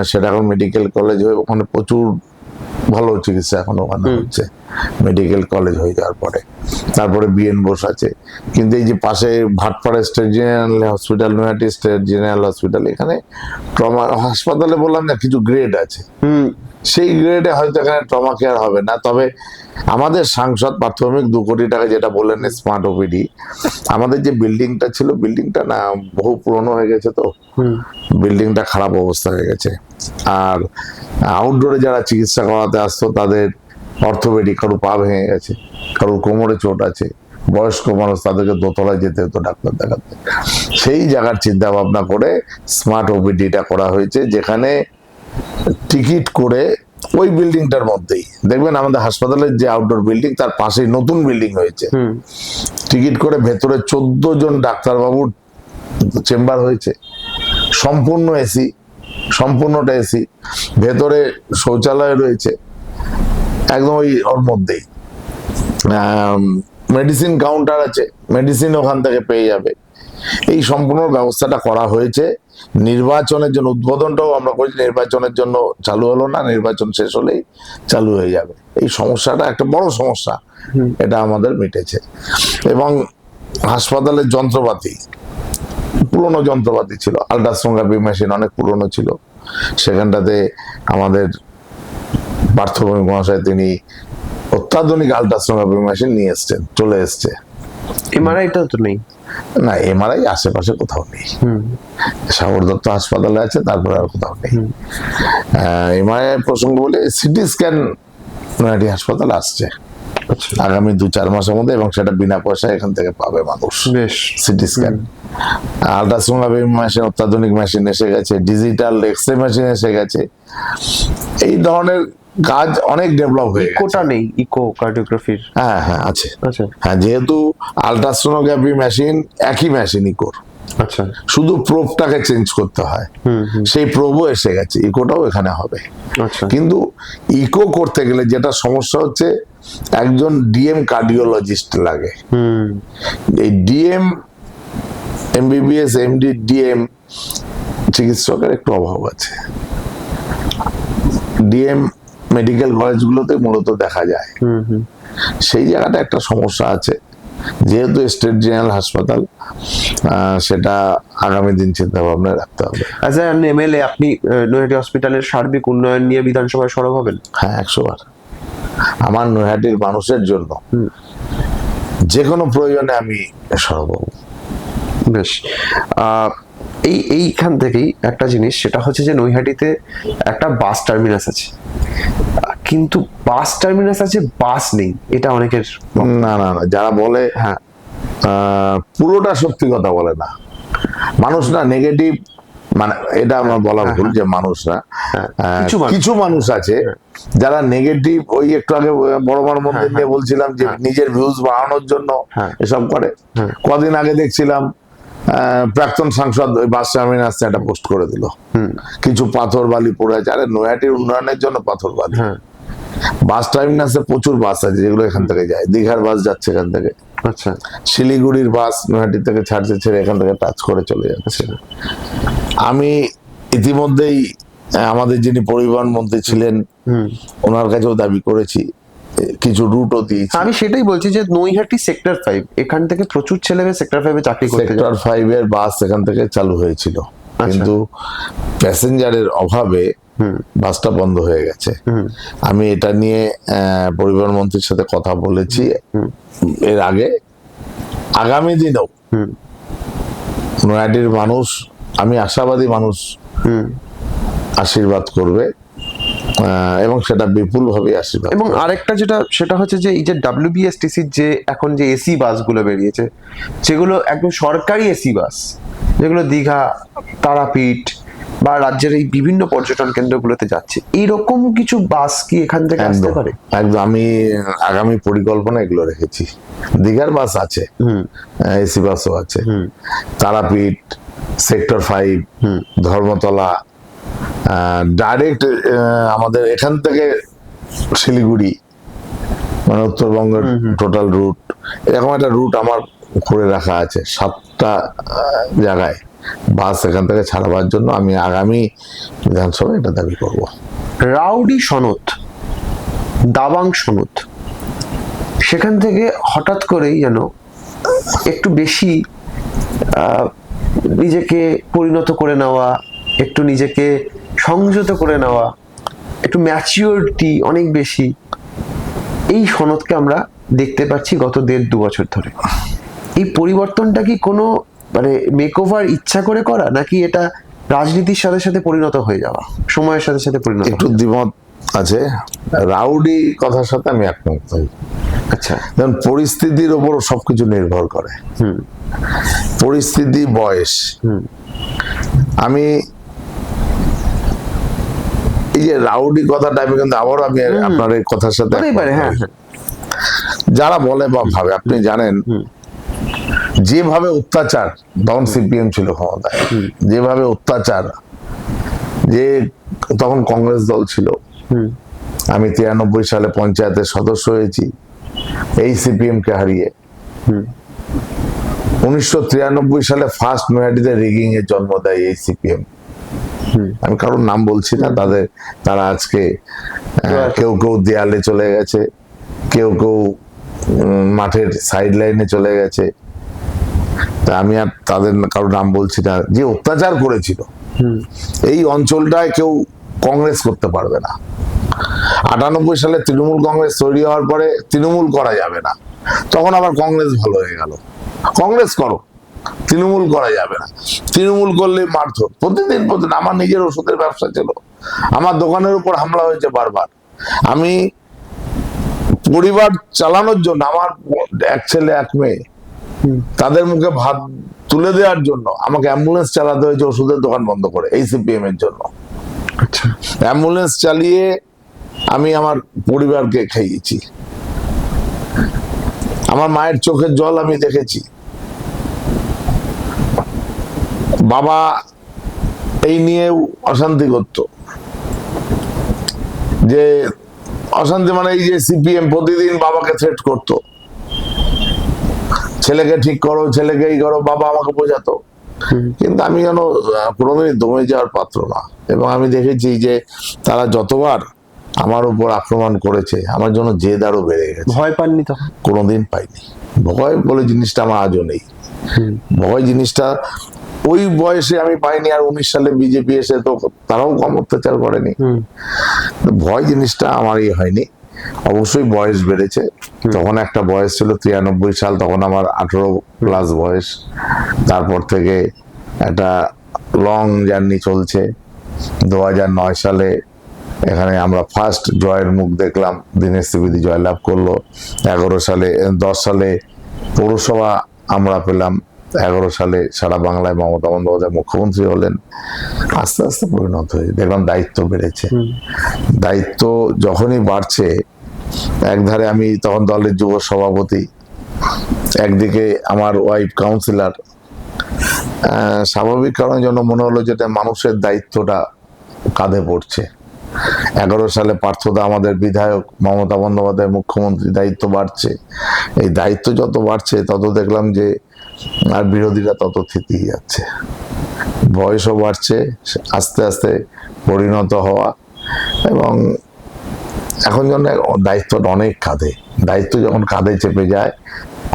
সেটা এখন মেডিকেল কলেজ হয়ে ওখানে প্রচুর ভালো চিকিৎসা এখন ওখানে হচ্ছে, মেডিকেল কলেজ হয়ে যাওয়ার পরে। তারপরে বিএন বোস আছে, কিন্তু এই যে পাশে Bhatpara state general hospital, Naihati state general hospital, এখানে ট্রমা হাসপাতালে বললাম না কিছু গ্রেড আছে, সেই গ্রেডে হয়তো এখানে ট্রমা কেয়ার হবে না। তবে আমাদের সাংসদ প্রাথমিক 2 কোটি টাকা যেটা বললেন স্মার্ট ওপিডি, আমাদের যে বিল্ডিংটা ছিল, বিল্ডিংটা না বহু পুরনো হয়ে গেছে, তো বিল্ডিংটা খারাপ অবস্থা হয়ে গেছে। আর আউটডোরে যারা চিকিৎসা করাতে আসতো তাদের অর্থোপেডিক, কারো পা ভেঙে গেছে, কারো কোমরে চোট আছে, বয়স্ক মানুষ, তাদেরকে দোতলায় যেতে হতো ডাক্তার দেখাতে। সেই জায়গার চিন্তা ভাবনা করে স্মার্ট ওপিডিটা করা হয়েছে, যেখানে টিকিট করে ওই বিল্ডিংটার মধ্যেই দেখবেন আমাদের হাসপাতালের যে আউটডোর বিল্ডিং, তার পাশেই নতুন বিল্ডিং হয়েছে। টিকিট করে ভেতরে 14 জন ডাক্তারবাবুর চেম্বার হয়েছে, সম্পূর্ণ এসি, সম্পূর্ণটা এসি, ভেতরে শৌচালয় রয়েছে একদম ওর মধ্যেই, মেডিসিন কাউন্টার আছে, মেডিসিন ওখান থেকে পেয়ে যাবে। এই সম্পূর্ণ ব্যবস্থাটা করা হয়েছে নির্বাচনের জন্য। উদ্বোধনটাও আমরা করেছি, নির্বাচনের জন্য চালু হলো না, নির্বাচন শেষ হলেই চালু হয়ে যাবে। এই সমস্যাটা একটা বড় সমস্যা, এটা আমাদের মিটেছে। এবং হাসপাতালের যন্ত্রপাতি, পুরনো যন্ত্রপাতি ছিল, আল্ট্রাসোনোগ্রাফি মেশিন অনেক পুরনো ছিল, সেখানটাতে আমাদের পার্থ ভৌমিক মহাশয় তিনি অত্যাধুনিক আল্ট্রাসোনোগ্রাফি মেশিন নিয়ে এসছেন, চলে এসছে। এমআরআইটা তো নেই না, এমআরআই আশেপাশে কোথাও নেই, সাগর দত্ত হাসপাতালে আছে, তারপরে আর কোথাও নেই। এমআরআই প্রসঙ্গ বলে সিটি স্ক্যান নৈহাটি হাসপাতাল আসছে আগামী 2-4 মাসের মধ্যে, এবং সেটা বিনা পয়সায় এখান থেকে পাবে মানুষ। সিটি স্ক্যান, আল্ট্রাসোনোগ্রাফি মেশিন, অত্যাধুনিক মেশিন এসে গেছে, ডিজিটাল এক্সরে মেশিন এসে গেছে। এই ধরনের কাজ অনেক ডেভেলপ হয়ে গেছে। ইকোটা নেই, ইকো কার্ডিওগ্রাফির? হ্যাঁ আছে। হ্যাঁ, যেহেতু আল্ট্রাসোনোগ্রাফি মেশিন একই মেশিন ইকোর, আচ্ছা, শুধু প্রোবটাকে চেঞ্জ করতে হয়। সেই প্রোবও এসে গেছে, ইকোটাও এখানে হবে। আচ্ছা, কিন্তু ইকো করতে গেলে যেটা সমস্যা হচ্ছে, একজন ডিএম কার্ডিওলজিস্ট লাগে। এই ডিএম, এমবিবিএস, এমডি, ডিএম চিকিৎসকের একটু অভাব আছে। ডিএম মেডিকেল কলেজগুলোতে মূলত দেখা যায়। সেই জায়গাটা একটা সমস্যা আছে। যেহেতু স্টেট জেনারেল হাসপাতাল, সেটা আগামী দিন চিন্তা ভাবনা রাখতে হবে। অ্যাজ অ্যান এমএলএ আপনি নৈহাটি হসপিটালের সার্বিক উন্নয়ন নিয়ে বিধানসভায় সরব হবেন? হ্যাঁ, 100 বার। আমার নৈহাটির মানুষের জন্য যে কোনো প্রয়োজনে আমি সরব হব। বেশ, এইখান থেকেই একটা জিনিস, সেটা হচ্ছে যে নৈহাটিতে একটা বাস টার্মিনাস আছে, কিন্তু বাস টার্মিনাস আছে, বাস নেই, এটা অনেকের না না না, যারা বলে হ্যাঁ পুরোটা সত্যি কথা বলে না। মানুষ না নেগেটিভ, মানে এটা আমার বলা ভুল যে মানুষরা, কিছু মানুষ আছে যারা নেগেটিভ, ওই একটু আগে বড় বড় মন্দির নিয়ে বলছিলাম যে নিজের ভিউজ বাড়ানোর জন্য এসব করে। কদিন আগে দেখছিলাম প্রাক্তন সাংসদ ওই বাস টার্মিনাসে একটা পোস্ট করে দিল, কিছু পাথর বালি পড়ে আছে। আরে নৈহাটির উন্নয়নের জন্য পাথর বালি। বাস টার্মিনাসে প্রচুর বাস আছে যেগুলো এখান থেকে যায়। দীঘার বাস যাচ্ছে এখান থেকে, আচ্ছা, শিলিগুড়ির বাস নৈহাটি থেকে ছাড়ছে, ছেড়ে এখান থেকে টাচ করে চলে যাচ্ছে। আমি ইতিমধ্যেই আমাদের যিনি পরিবহন মন্ত্রী ছিলেন ওনার কাছেও দাবি করেছি, কিছু রুটও দিয়েছি। আমি সেটাই বলছি যে নৈহাটি সেক্টর 5, এখান থেকে প্রচুর ছেলে মেয়ে সেক্টর 5 এ চাকরি করতে যায়। সেক্টর 5 এর বাস এখান থেকে চালু হয়েছিল, কিন্তু প্যাসেঞ্জারের অভাবে বাসটা বন্ধ হয়ে গেছে। আমি এটা নিয়ে পরিবহন মন্ত্রীর সাথে কথা বলেছি এর আগে। আগামী দিনেও নৈহাটির মানুষ, আমি আশাবাদী, মানুষ আশীর্বাদ করবে এবং সেটা বিপুল ভাবে আশীর্বাদ। এবং আরেকটা যেটা, সেটা হচ্ছে যে এই যে WBSTC যে এখন যে এসি বাসগুলো বেরিয়েছে, যেগুলো একদম সরকারি এসি বাস, যেগুলো দীঘা, তারাপীঠ বা রাজ্যের এই বিভিন্ন পর্যটন কেন্দ্রগুলোতে যাচ্ছে, এইরকম কিছু বাস কি এখান থেকে আসতে পারে? একদম, আমি আগামী পরিকল্পনা এগুলো রেখেছি। দীঘার বাস আছে, এসি বাসও আছে, তারাপীঠ, সেক্টর 5, ধর্মতলা, ডাইরেক্ট আমাদের এখান থেকে শিলিগুড়ি, মানে উত্তরবঙ্গের টোটাল রুট, এরকম একটা রুট আমার করে রাখা আছে। 7টা জায়গায় বাস এখান থেকে ছাড়াবার জন্য আমি আগামী বিধানসভায় এটা দাবি করব। রাউডি সনদ, দাবাং সনদ, সেখান থেকে হঠাৎ করেই যেন একটু বেশি নিজেকে পরিণত করে নেওয়া, একটু নিজেকে সংযত করে নেওয়া, একটু ম্যাচিউরিটি অনেক বেশি, এই সনদকে আমরা দেখতে পাচ্ছি গত 1.5-2 বছর ধরে। এই পরিবর্তনটা কি কোনো মানে মেকওভার ইচ্ছা করে করা, নাকি এটা রাজনীতির সাথে সাথে পরিণত হয়ে যাওয়া, সময়ের সাথে সাথে পরিণত? একটু দ্বিমত আছে। রাউডি কথার সাথে আমি একমত হই। আচ্ছা, যেমন পরিস্থিতির উপর সবকিছু নির্ভর করে, পরিস্থিতি, বয়স। আমি এই যে রাউডি কথাটা, আমি কিন্তু আবারও আমি আপনার এই কথার সাথে যারা বলে বা ভাবে, আপনি জানেন যেভাবে অত্যাচার, তখন সিপিএম ছিল ক্ষমতায়, যেভাবে অত্যাচার, যে তখন কংগ্রেস দল ছিল, আমি 93 সালে পঞ্চায়েতের সদস্য হয়েছি এই সিপিএম কে হারিয়ে। 1993 সালে ফার্স্ট নৈহাটিতে রিগিং এর জন্ম দেয় এই সিপিএম। আমি কারোর নাম বলছি না, তারা আজকে কেউ কেউ দেয়ালে চলে গেছে, কেউ কেউ মাঠের সাইড লাইনে চলে গেছে। তা আমি আর তাদের কারোর নাম বলছি না। যে অত্যাচার করেছিল এই অঞ্চলটায় কেউ কংগ্রেস করতে পারবে না। 98 সালে তৃণমূল কংগ্রেস তৈরি হওয়ার পরে তৃণমূল করা যাবে না, তখন আবার কংগ্রেস ভালো হয়ে গেল। কংগ্রেস করো, তৃণমূল করা যাবে না। তৃণমূল করলে মারধর, প্রতিদিন। আমার নিজের ওষুধের ব্যবসা ছিল, আমার দোকানের উপর হামলা হয়েছে বারবার। আমি পরিবার চালানোর জন্য, আমার 1 ছেলে 1 মেয়ে, তাদের মুখে ভাত তুলে দেওয়ার জন্য আমাকে অ্যাম্বুলেন্স চালাতে হয়েছে ওষুধের দোকান বন্ধ করে, এই সিপিএম এর জন্য। অ্যাম্বুলেন্স চালিয়ে আমি আমার পরিবারকে খাইয়েছি। আমার মায়ের চোখের জল আমি দেখেছি। বাবা এই নিয়ে অশান্তি করত, যে অশান্তি মানে এই যে সিপিএম প্রতিদিন বাবাকে থ্রেট করত, ছেলেকে ঠিক করো, ছেলেকে এই করো, বাবা আমাকে বোঝাতো। কিন্তু আমি যেন কোনোদিনই দমে যাওয়ার পাত্র না। এবং আমি দেখেছি যে তারা যতবার আমার উপর আক্রমণ করেছে, আমার জন্য জেদ আরো বেড়ে গেছে। ভয় পাননি তখন? কোনোদিন পাইনি। ভয় বলে জিনিসটা আমার আজও নেই। ভয় জিনিসটা ওই বয়সে আমি পাইনি, আর 19 সালে বিজেপি এসে তো তারাও কম অত্যাচার করেনি। ভয় জিনিসটা আমারই হয়নি। অবশ্যই বয়স বেড়েছে, তখন একটা বয়স ছিল 93 সাল, তখন আমার 18+ বয়স। তারপর থেকে একটা লং জার্নি চলছে। 2009 সালে এখানে আমরা ফার্স্ট জয়ের মুখ দেখলাম, দীনেশ ত্রিবেদী জয়লাভ করলো। 10 সালে পৌরসভা আমরা পেলাম। 11 সালে সারা বাংলায় মমতা বন্দ্যোপাধ্যায় মুখ্যমন্ত্রী হলেন। আস্তে আস্তে পরিণত হয়ে দেখলাম দায়িত্ব বেড়েছে। দায়িত্ব যখনই বাড়ছে, একধারে আমি তখন দলের যুব সভাপতি, একদিকে আমার ওয়াইফ কাউন্সিলর, স্বাভাবিক কারণের জন্য মনে হলো যেটা মানুষের দায়িত্বটা কাঁধে পড়ছে। 11 সালে পার্থদা আমাদের বিধায়ক, মমতা বন্দ্যোপাধ্যায় মুখ্যমন্ত্রী, দায়িত্ব বাড়ছে। এই দায়িত্ব যত বাড়ছে তত দেখলাম যে আর বিরোধীরা তত থিতিয়ে যাচ্ছে, বয়সও বাড়ছে, আস্তে আস্তে পরিণত হওয়া। এবং এখন যেন দায়িত্বটা অনেক কাঁধে, দায়িত্ব যখন কাঁধে চেপে যায়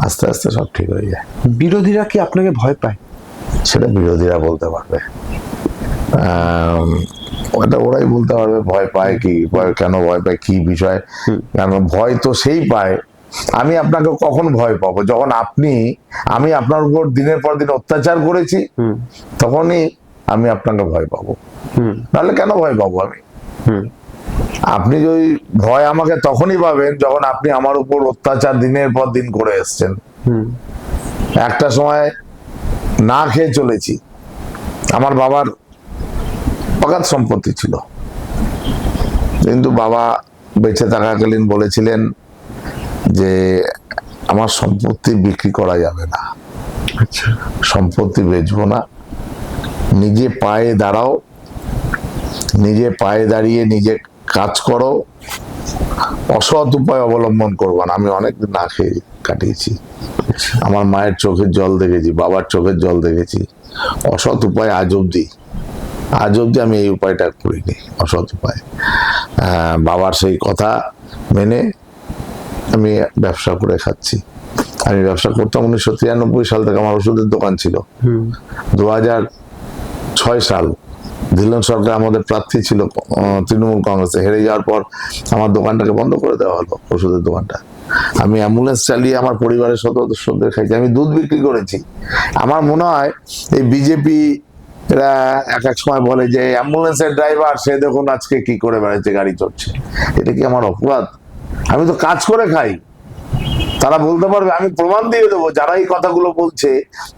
আস্তে আস্তে সব ঠিক হয়ে যায়। বিরোধীরা কি আপনাকে ভয় পায়? সেটা বিরোধীরা বলতে পারবে, ওটা ওরাই বলতে পারবে ভয় পায় কি, কেন ভয় পায়, কি বিষয়। কারণ ভয় তো সেই পায়। আমি আপনাকে কখন ভয় পাবো? যখন আমি আপনার উপর দিনের পর দিন অত্যাচার করেছি, তখনই আমি আপনাকে ভয় পাবো। নাহলে কেন ভয় পাবো আমি? আপনি যদি ভয় আমাকে তখনই পাবেন যখন আপনি আমার উপর অত্যাচার দিনের পর দিন করে এসছেন। একটা সময় না খেয়ে চলেছি। আমার বাবার অগাধ সম্পত্তি ছিল, কিন্তু বাবা বেঁচে থাকাকালীন বলেছিলেন যে আমার সম্পত্তি বিক্রি করা যাবে না, সম্পত্তি বেচবো না, নিজে পায়ে দাঁড়াও, নিজে পায়ে দাঁড়িয়ে নিজে কাজ করো, অসৎ উপায় অবলম্বন করবো না। আমি অনেকদিন না খেয়ে কাটিয়েছি। আমার মায়ের চোখের জল দেখেছি, বাবার চোখের জল দেখেছি। অসৎ উপায় আজ অব্দি আমি এই উপায়টা করিনি, অসৎ উপায়। বাবার সেই কথা মেনে আমি ব্যবসা করে খাচ্ছি। আমি ব্যবসা করতাম 1993 সাল থেকে। আমার ওষুধের দোকান ছিল। 2006 সাল ধিলন সরকার আমাদের প্রার্থী ছিল তৃণমূল কংগ্রেসে, হেরে যাওয়ার পর আমার দোকানটাকে বন্ধ করে দেওয়া হলো, ওষুধের দোকানটা। আমি অ্যাম্বুলেন্স চালিয়ে আমার পরিবারের সদস্যদের খাইছি, আমি দুধ বিক্রি করেছি। আমার মনে হয় এই বিজেপি এরা এক এক সময় বলে যে অ্যাম্বুলেন্সের ড্রাইভার, সে দেখুন আজকে কি করে বেড়াচ্ছে, গাড়ি চড়ছে। এটা কি আমার অপরাধ? আমি তো কাজ করে খাই। তারা বলতে পারবে, আমি প্রমাণ দিয়ে দেবো, যারা এই কথাগুলো বলছে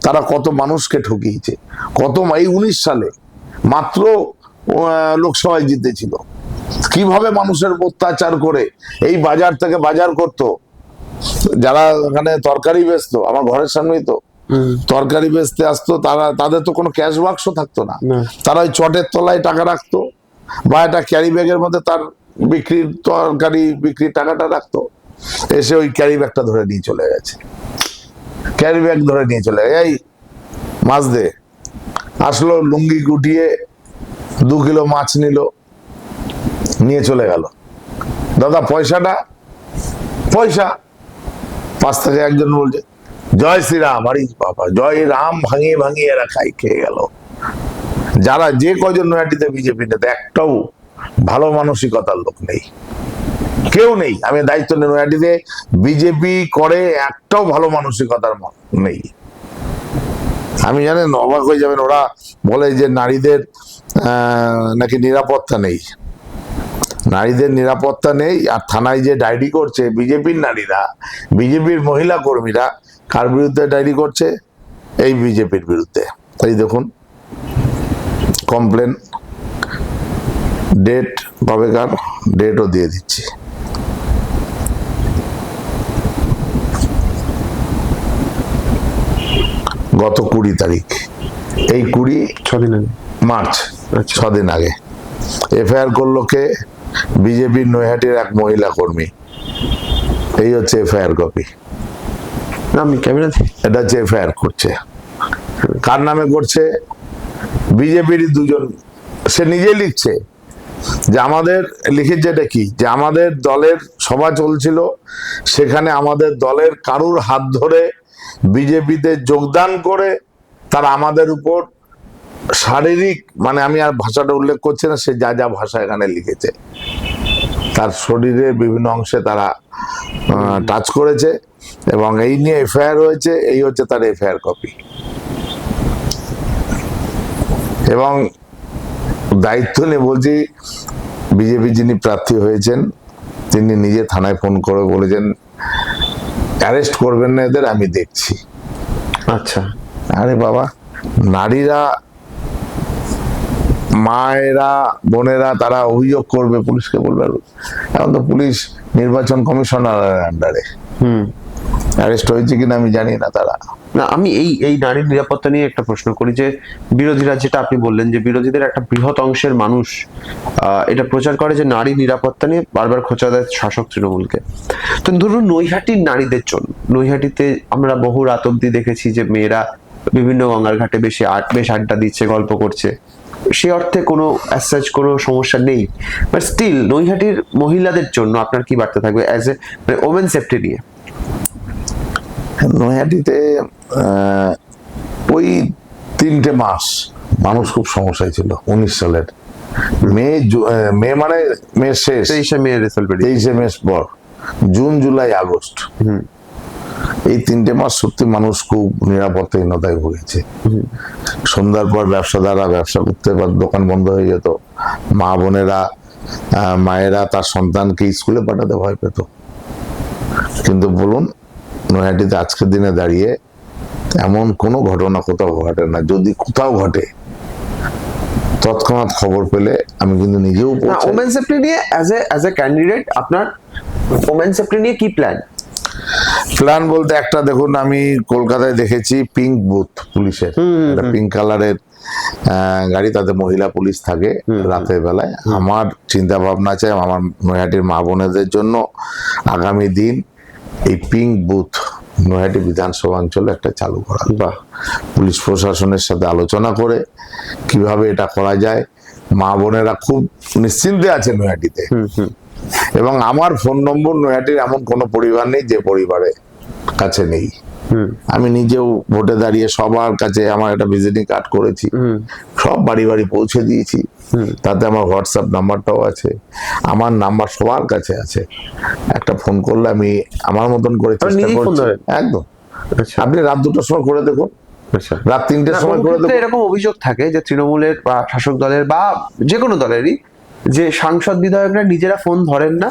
তারা কত মানুষকে ঠকিয়েছে। এই 19 সালে মাত্র লোকসভায় জিতেছিল, কিভাবে মানুষের অত্যাচার করে এই বাজার থেকে বাজার করতো। যারা এখানে তরকারি বেচতো, আমার ঘরের সামনেই তো তরকারি বেচতে আসতো, তাদের তো কোনো ক্যাশ বাক্স থাকতো না। তারা ওই চটের তলায় টাকা রাখতো, বা একটা ক্যারি ব্যাগের মধ্যে তার তরকারি বিক্রির টাকাটা রাখতো। এসে ওই ক্যারি ব্যাগটা ধরে নিয়ে চলে গেছে, ক্যারি ব্যাগ ধরে নিয়ে চলে গেছে, এই মাছ দে। আসলো, লুঙ্গি গুটিয়ে 2 কিলো মাছ নিয়ে চলে গেল। দাদা পয়সাটা? পয়সা। পাশ থেকে একজন বলছে, জয় শ্রীরাম। আরে বাবা, জয় রাম ভাঙিয়ে ভাঙিয়ে এরা খেয়ে গেল। যারা যে কজন নয়াটিতে বিজেপি নেতা, একটাও ভালো মানসিকতার লোক নেই, কেউ নেই। আমি দায়িত্ব নেই, নয়াটিতে বিজেপি করে একটাও ভালো মানসিকতার নেই। আমি জানেন, অবাক হয়ে যাবেন, ওরা বলে যে নারীদের নাকি নিরাপত্তা নেই। নারীদের নিরাপত্তা নেই। আর থানায় যে ডায়েরি করছে বিজেপির নারীরা, বিজেপির মহিলা কর্মীরা, কার বিরুদ্ধে ডায়েরি করছে? এই বিজেপির বিরুদ্ধে। এই দেখুন কমপ্লেন, ডেট কবেকার, ডেটও দিয়ে দিচ্ছি। গত 20 তারিখ এই 6 দিন আগে। মার্চ, আচ্ছা। 6 দিন আগে এফআইআর করলো কে? বিজেপির নৈহাটির এক মহিলা কর্মী। এই হচ্ছে এফআইআর কপি। না, আমি ক্যামেরা এটা হচ্ছে এফআইআর করছে। কার নামে করছে? বিজেপির দুজন। সে নিজে লিখছে যে আমাদের, লিখেছে এটা কি, যে আমাদের দলের সভা চলছিল, সেখানে আমাদের দলের কারুর হাত ধরে বিজেপিতে যোগদান করে তারা আমাদের উপর শারীরিক, মানে আমি আর ভাষাটা উল্লেখ করছি না, সে যা যা ভাষা এখানে লিখেছে, তার শরীরের বিভিন্ন অংশে তারা টাচ করেছে এবং এই নিয়ে এফআইআর হয়েছে। এই হচ্ছে তার এফআইআর কপি। এবং দায়িত্ব নিয়ে বলছি, বিজেপি যিনি প্রার্থী হয়েছেন তিনি নিজে থানায় ফোন করে বলেছেন অ্যারেস্ট করবেন না এদের, আমি দেখছি। আচ্ছা। আরে বাবা, নারীরা, মায়েরা, বোনেরা তারা অভিযোগ করবে, পুলিশকে বলবে। এখন তো পুলিশ নির্বাচন কমিশনারের আন্ডারে, অ্যারেস্ট হয়েছে কিনা আমি জানি না তারা। না, আমি এই নারীর নিরাপত্তা নিয়ে একটা প্রশ্ন করি, যে বিরোধীরা, যেটা আপনি বললেন যে বিরোধীদের একটা বৃহৎ অংশের মানুষ এটা প্রচার করে যে নারী নিরাপত্তা নিয়ে বারবার খোঁচা দেয় শাসক তৃণমূলকে। তো ধরুন নৈহাটির নারীদের জন্য, নৈহাটিতে আমরা বহু রাত অব্দি দেখেছি যে মেয়েরা বিভিন্ন গঙ্গার ঘাটে বেশ আড্ডা দিচ্ছে, গল্প করছে, সে অর্থে কোনো অ্যাজ কোনো সমস্যা নেই, বাট স্টিল নৈহাটির মহিলাদের জন্য আপনার কি বার্তা থাকবে অ্যাজ এ ওমেন সেফটি নিয়ে? নৈহাটিতে ওই 3টে মাস মানুষ খুব সমস্যায় ছিল। 19 সালের মে মানে মে শেষ, 23শে মে রেজাল্ট বেরিয়েছে। 23শে মে পর জুন, জুলাই, আগস্ট, এই 3টে মাস সত্যি মানুষ খুব নিরাপত্তাহীনতায় ভুগেছে। সন্ধ্যার পর ব্যবসাদাররা ব্যবসা করতে পার, দোকান বন্ধ হয়ে যেত। মা বোনেরা, মায়েরা তার সন্তানকে স্কুলে পাঠাতে ভয় পেত। কিন্তু বলুন, নৈহাটিতে আজকের দিনে দাঁড়িয়ে এমন কোনো ঘটনা কোথাও ঘটে না। যদি কোথাও ঘটে তৎক্ষণাৎ খবর পেলে আমি কিন্তু নিজেও ওমেন সেফটি নিয়ে অ্যাজ এ ক্যান্ডিডেট আপনার ওমেন সেফটি নিয়ে কি প্ল্যান বলতে, একটা দেখুন, আমি কলকাতায় দেখেছি পিঙ্ক বুথ পুলিশের, পিঙ্ক কালারের গাড়ি, তাতে মহিলা পুলিশ থাকে রাতের বেলায়। আমার চিন্তা ভাবনা আছে আমার নৈহাটির মা বোনেদের জন্য আগামী দিন এই পিঙ্ক বুথ নৈহাটি বিধানসভা অঞ্চলে একটা চালু করা। পুলিশ প্রশাসনের সাথে আলোচনা করে কিভাবে এটা করা যায়। মা বোনেরা খুব নিশ্চিন্তে আছে নৈহাটিতে। এবং আমার ফোন নম্বর নৈহাটির এমন কোনো পরিবার নেই যে পরিবারের কাছে নেই। আমি নিজেও ভোটে দাঁড়িয়ে সবার কাছে আমার একটা ভিজিটিং কার্ড করেছি, সব বাড়ি বাড়ি পৌঁছে দিয়েছি। তাতে আমার হোয়াটসঅ্যাপ নাম্বারটাও আছে, আমার নাম্বার সবার কাছে আছে। একটা ফোন করলে আমি আমার মতন করে চেষ্টা করছি। একদম, আপনি রাত 2টার সময় করে দেখুন, রাত 3টের সময় করে দেখুন। এরকম অভিযোগ থাকে যে তৃণমূলের বা শাসক দলের বা যে কোনো দলেরই, যে সাংসদ বিধায়করা নিজেরা ফোন ধরেন না,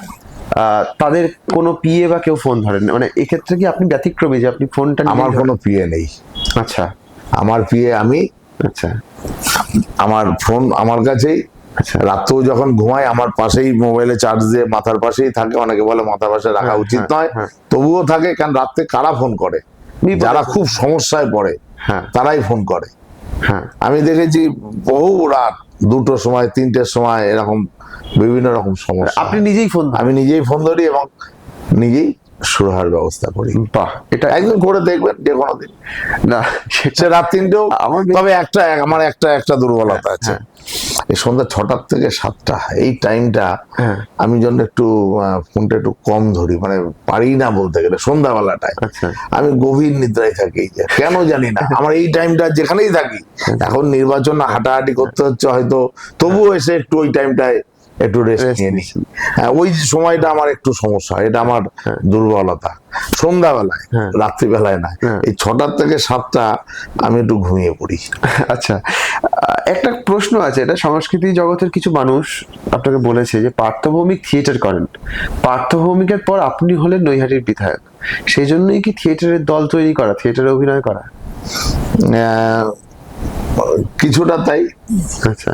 তাদের কোনো পিএ বা কেউ ফোন ধরেন না। মানে এক্ষেত্রে কি আপনি ব্যতিক্রমী যে আপনি ফোনটা? আমার কোনো পিএ নেই। আচ্ছা। আমার পিএ আমি। আচ্ছা। আমার ফোন আমার কাছেই। আচ্ছা। রাতেও যখন ঘুমাই আমার পাশেই মোবাইলে চার্জ দিয়ে মাথার পাশেই থাকে। অনেকে বলে মাথার পাশে রাখা উচিত নয়, তবুও থাকে। কারণ রাতে কারা ফোন করে? যারা খুব সমস্যায় পড়ে তারাই ফোন করে। আমি দেখেছি বহু রাত 2টোর সময়, 3টের সময় এরকম বিভিন্ন রকম সমস্যা। আপনি নিজেই ফোন? আমি নিজেই ফোন ধরি এবং নিজেই সুরাহার ব্যবস্থা করি। বাহ, এটা একদিন করে দেখবেন যে কোনো দিন। না, সে রাত 3টেও। তবে আমার একটা দুর্বলতা আছে, এই সন্ধ্যা 6টা থেকে 7টা এই টাইমটা আমি জন্য একটু ফোনটা একটু কম ধরি, মানে পারি না বলতে গেলে। সন্ধ্যাবেলাটায় আমি গভীর নিদ্রায় থাকি, কেন জানি না। আমার এই টাইমটা যেখানেই থাকি, এখন নির্বাচন হাঁটাহাঁটি করতে হচ্ছে হয়তো, তবুও এসে একটু ওই টাইমটায় একটু রেস্ট নিয়ে নিই। ওই সময়টা আমার একটু সমস্যা, এটা আমার দুর্বলতা। সন্ধ্যাবেলায়, রাত্রিবেলায় না, এই 6টা থেকে 7টা আমি একটু ঘুমিয়ে পড়ি। আচ্ছা, একটা প্রশ্ন আছে, এটা সংস্কৃতি জগতের কিছু মানুষ আপনাকে বলেছে যে পার্থভৌমিক থিয়েটার করেন, পার্থভৌমিকের পর আপনি হলেন নৈহাটির বিধায়ক, সেই জন্যই কি থিয়েটারের দল তৈরি করা, থিয়েটারে অভিনয় করা? কিছুটা তাই। আচ্ছা।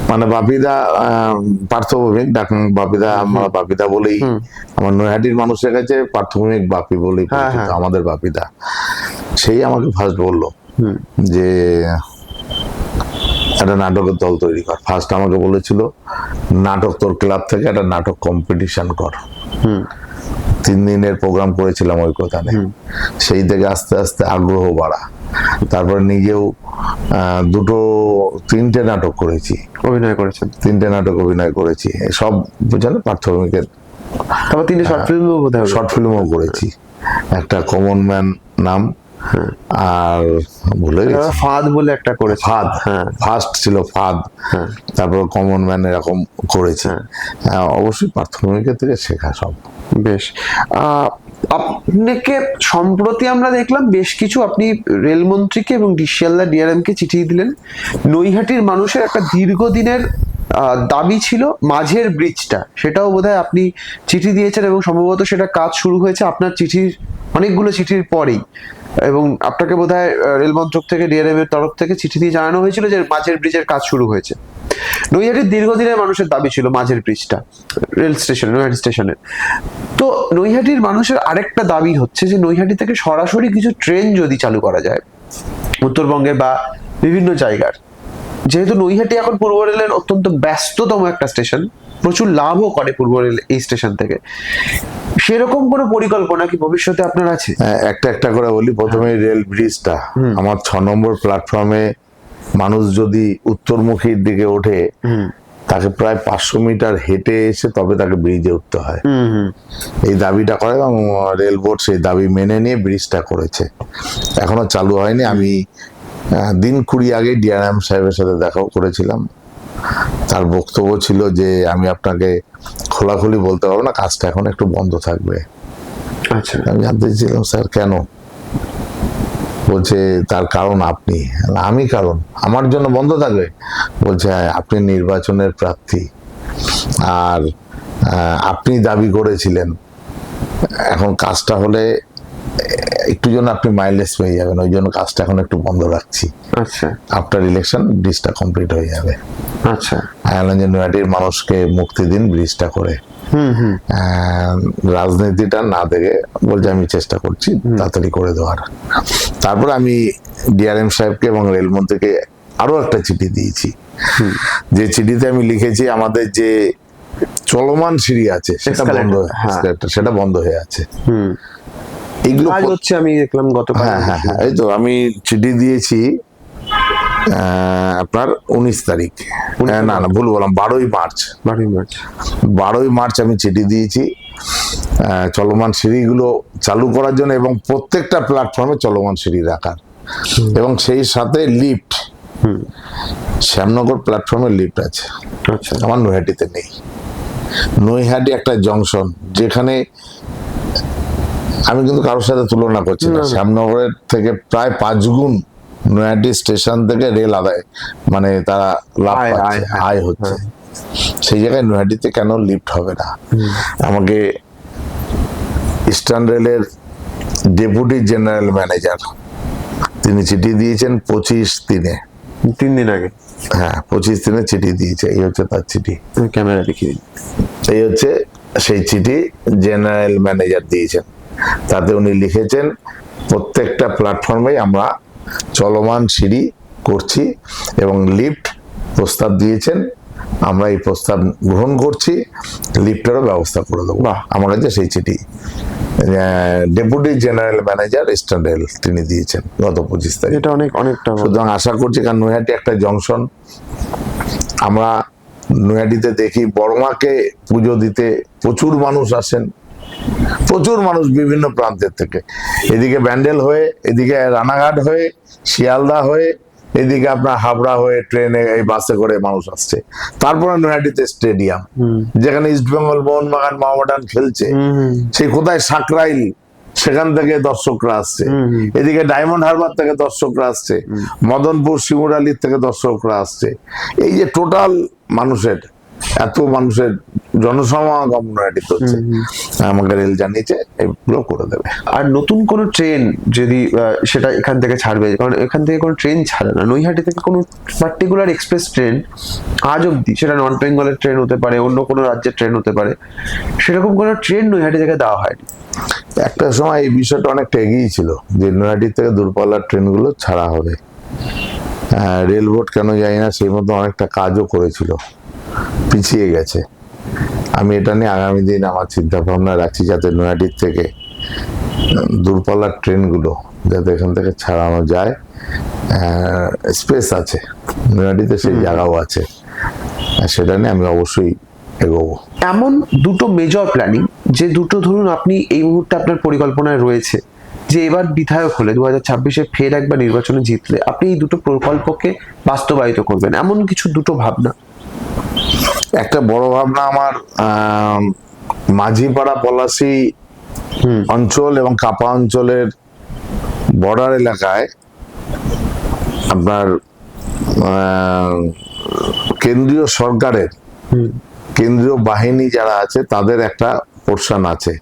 মানে বাপিদা পার্থভৌমিক ডাকেন, বাপিদা, আমরা বাপিদা বলেই, আমার নৈহাটির মানুষের কাছে পার্থভৌমিক বাপি বলেই পরিচিত আমাদের বাপিদা। সেই আমাকে ফার্স্ট বললো যে একটা নাটকের দল তৈরি কর। ফার্স্ট আমাকে বলেছিল নাটক তোর ক্লাব থেকে একটা নাটক কম্পিটিশন কর। 3 দিনের প্রোগ্রাম করেছিলাম ওই কোথানে। সেই থেকে আস্তে আস্তে আগ্রহ বাড়া, তারপরে নিজেও 3টে নাটক করেছি, অভিনয় করেছেন। 3টে নাটক অভিনয় করেছি, সব বুঝলেন প্রাথমিকের। তারপর 3টে শর্ট ফিল্মও বোধহয় শর্ট ফিল্মও করেছি, একটা কমন ম্যান নাম, আর ভুলে গেছি ফাদ বলে একটা করেছে। ফাদ, ফার্স্ট ছিল ফাদ, তারপর কমন ম্যান এরকম করেছে। অবশ্যই প্রাথমিকের থেকে শেখা সব। বেশ, আপনাকে সম্প্রতি আমরা দেখলাম বেশ কিছু, আপনি রেলমন্ত্রীকে এবং শিয়ালদা ডিআরএম কে চিঠি দিলেন। নৈহাটির মানুষের একটা দীর্ঘদিনের দাবি ছিল মাঝের ব্রিজটা, সেটাও বোধহয় আপনি চিঠি দিয়েছেন এবং সম্ভবত সেটা কাজ শুরু হয়েছে আপনার চিঠির অনেকগুলো চিঠির পরেই, এবং আপনাকে বোধহয় রেল মন্ত্রক থেকে ডিআরএম এর তরফ থেকে চিঠি দিয়ে জানানো হয়েছিল যে মাঝের ব্রিজের কাজ শুরু হয়েছে। নৈহাটির দীর্ঘদিনের মানুষের দাবি ছিল মাঝের ব্রিজটা রেল স্টেশনে, নৈহাটি স্টেশনে। তো নৈহাটির মানুষের আরেকটা দাবি হচ্ছে যে নৈহাটি থেকে সরাসরি কিছু ট্রেন যদি চালু করা যায় উত্তরবঙ্গের বা বিভিন্ন জায়গার, যেহেতু নৈহাটি এখন পূর্ব রেলের অত্যন্ত ব্যস্ততম একটা স্টেশন, প্রচুর লাভও করে পূর্ব রেল এই স্টেশন থেকে, সেরকম কোনো পরিকল্পনা কি ভবিষ্যতে আপনার আছে? একটা একটা করে বলি। প্রথমে রেল ব্রিজটা আমার 6 নম্বর প্ল্যাটফর্মে মানুষ যদি উত্তরমুখীর দিকে ওঠে তাকে প্রায় 500 মিটার হেঁটে এসে তবে তাকে ব্রিজে উঠতে হয়। এই দাবিটা করে এবং রেল বোর্ড সেই দাবি মেনে নিয়ে ব্রিজটা করেছে, এখনো চালু হয়নি। আমি দিন 20 আগে ডিআরএম সাহেবের সাথে দেখাও করেছিলাম, তার বক্তব্য ছিল যে আমি আপনাকে খোলাখুলি বলতে পারবো না, কাজটা এখন একটু বন্ধ থাকবে। আচ্ছা, আমি জানতে চেয়েছিলাম স্যার কেন? বলছে তার কারণ আপনি। আমি কারণ আমার জন্য বন্ধ থাকবে? বলছে আপনি নির্বাচনের প্রার্থী আর আপনি দাবি করেছিলেন, এখন কাজটা হলে একটু জন্য আপনি মাইলেজ পেয়ে যাবেন, ওই জন্য কাজটা এখন একটু বন্ধ রাখছি। আচ্ছা, আফটার ইলেকশন ব্রিজটা কমপ্লিট হয়ে যাবে। আচ্ছা, নৈহাটির মানুষকে মুক্তি দিন ব্রিজটা করে। রাজনীতিটা না দেখে বলছে আমি চেষ্টা করছি তাড়াতাড়ি করে দেওয়ার। তারপর আমি ডিআরএম সাহেবকে এবং রেলমন্ত্রীকে আরো একটা চিঠি দিয়েছি, যে চিঠিতে আমি লিখেছি আমাদের যে চলমান সিঁড়ি আছে সেটা বন্ধ, সেটা বন্ধ হয়ে আছে। এগুলো হচ্ছে আমি দেখলাম গতকাল। হ্যাঁ, এই তো আমি চিঠি দিয়েছি আপনার 19 তারিখ, না ভুল বললাম, 12ই মার্চ। 12ই মার্চ আমি চিঠি দিয়েছি চলমান সিঁড়িগুলো চালু করার জন্য এবং প্রত্যেকটা প্ল্যাটফর্মে চলমান সিঁড়ি রাখার, এবং সেই সাথে লিফট। শ্যামনগর প্ল্যাটফর্মে লিফট আছে, আমার নৈহাটিতে নেই। নৈহাটি একটা জংশন, যেখানে আমি কিন্তু কারোর সাথে তুলনা করছি না, শ্যামনগরের থেকে প্রায় 5 গুণ নৈহাটি স্টেশন থেকে রেল আদায়, মানে তারা লাভ পাচ্ছে, আয় হচ্ছে। সেই জায়গায় নৈহাটিতে কেন লিফট হবে না? আমাকে ইস্টার্ন রেলের ডেপুটি জেনারেল ম্যানেজার তিনি চিঠি দিয়েছেন 25 দিনে, 3 দিন আগে। হ্যাঁ, 25 দিনে চিঠি দিয়েছে। এই হচ্ছে তার চিঠি, ক্যামেরা দেখিয়ে। এই হচ্ছে সেই চিঠি জেনারেল ম্যানেজার দিয়েছেন। তাতে উনি লিখেছেন প্রত্যেকটা প্ল্যাটফর্মে আমরা চলমান সিঁড়ি করছি এবং লিফট প্রস্তাব দিয়েছেন, আমরা এই প্রস্তাব গ্রহণ করছি, লিফটেরও ব্যবস্থা করে দেবো। আমার কাছে সেই চিঠি deputy general manager eastern rail তিনি দিয়েছেন গত 25 তারিখ। এটা অনেকটা। সুতরাং আশা করছি, কারণ নৈহাটি একটা জংশন, আমরা নৈহাটিতে দেখি বড়মাকে পুজো দিতে প্রচুর মানুষ আসেন, প্রচুর মানুষ বিভিন্ন প্রান্তের থেকে, এদিকে ব্যান্ডেল হয়ে, এদিকে রানাঘাট হয়ে, শিয়ালদা হয়ে, এদিকে আপনার হাবড়া হয়ে ট্রেনে এই বাসে করে মানুষ আসছে। তারপরে নৈহাটিতে স্টেডিয়াম, যেখানে ইস্টবেঙ্গল, মোহনবাগান, মোহামেডান খেলছে, সেই কোথায় সাকরাইল, সেখান থেকে দর্শকরা আসছে, এদিকে ডায়মন্ড হারবার থেকে দর্শকরা আসছে, মদনপুর শিমুরালির থেকে দর্শকরা আসছে। এই যে টোটাল মানুষের, এত মানুষের জনসমাগম নৈহাটিতে হচ্ছে, আমাকে রেল জানিয়েছে এগুলো করে দেবে। আর নতুন কোনো ট্রেন যদি সেটা এখান থেকে ছাড়বে, কারণ এখান থেকে কোনো ট্রেন ছাড়ে না, নৈহাটি থেকে কোনো পার্টিকুলার এক্সপ্রেস ট্রেন আজ অব্দি, সেটা নর্থ বেঙ্গলের ট্রেন হতে পারে, অন্য কোনো রাজ্যের ট্রেন হতে পারে, সেরকম কোনো ট্রেন নৈহাটি থেকে দেওয়া হয়নি। একটা সময় এই বিষয়টা অনেকটা এগিয়ে ছিল যে নৈহাটি থেকে দূরপাল্লার ট্রেনগুলো ছাড়া হবে। রেল বোর্ড কেন জানি না সেই মতো অনেকটা কাজও করেছিল, পিছিয়ে গেছে। আমি এটা নিয়ে আগামী দিন আমার চিন্তা ভাবনা রাখছি, যাতে নৈহাটির থেকে দূরপাল্লার ট্রেনগুলো যাতে এখান থেকে ছাড়ানো যায়। স্পেস আছে নৈহাটিতে, সেই জায়গাও আছে, সেটা নিয়ে আমি অবশ্যই এগোবো। এমন দুটো মেজর প্ল্যানিং, যে দুটো ধরুন আপনি এই মুহূর্তে আপনার পরিকল্পনায় রয়েছে, যে এবার বিধায়ক হলে 2026-এ ফের একবার নির্বাচনে জিতলে আপনি এই দুটো প্রকল্পকে বাস্তবায়িত করবেন, এমন কিছু দুটো ভাবনা? একটা বড় ভাবনা আমার মাঝিপাড়া পলাশী অঞ্চল এবং কাপা অঞ্চলের বর্ডার এলাকায় আপনার কেন্দ্রীয় সরকারের কেন্দ্রীয় বাহিনী যারা আছে তাদের একটা পোর্শন আছে,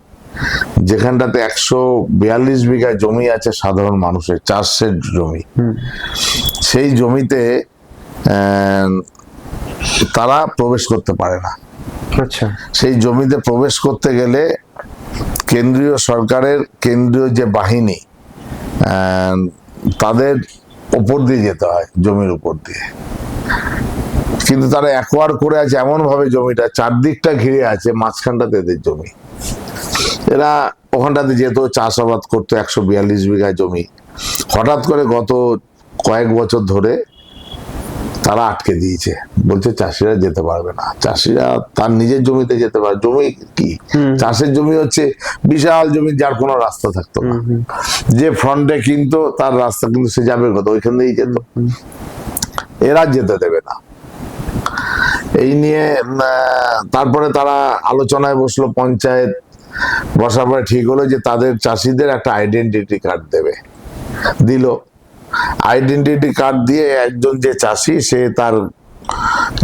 যেখানটাতে 142 বিঘা জমি আছে সাধারণ মানুষের, চাষের জমি। সেই জমিতে তারা প্রবেশ করতে পারে না। আচ্ছা, সেই জমিতে প্রবেশ করতে গেলে কেন্দ্রীয় সরকারের কেন্দ্রীয় যে বাহিনী তাদের উপর দিয়ে যেতে হয়, জমির উপর দিয়ে। কিন্তু তারা অ্যাকোয়ার করে আছে এমন ভাবে জমিটা, চারদিকটা ঘিরে আছে, মাঝখানটাতে এদের জমি। এরা ওখানটাতে যেত, চাষাবাদ করতো, 142 বিঘা জমি। হঠাৎ করে গত কয়েক বছর ধরে তারা আটকে দিয়েছে, বলছে চাষিরা যেতে পারবে না। চাষিরা তার নিজের জমিতে যেতে পারে, জমি কি চাষের জমি হচ্ছে বিশাল জমি, যার কোনো রাস্তা থাকতো না। যে ফ্রন্টে কিনতো তার রাস্তা, কিন্তু সে যাবে কত, ওইখান দিয়েই যেত। এরা যেতে দেবে না। এই নিয়ে তারপরে তারা আলোচনায় বসলো, পঞ্চায়েত বসার পরে ঠিক হলো যে তাদের চাষিদের একটা আইডেন্টিটি কার্ড দেবে। দিল আইডেন্টিটি কার্ড দিয়ে একজন যে চাষি, সে তার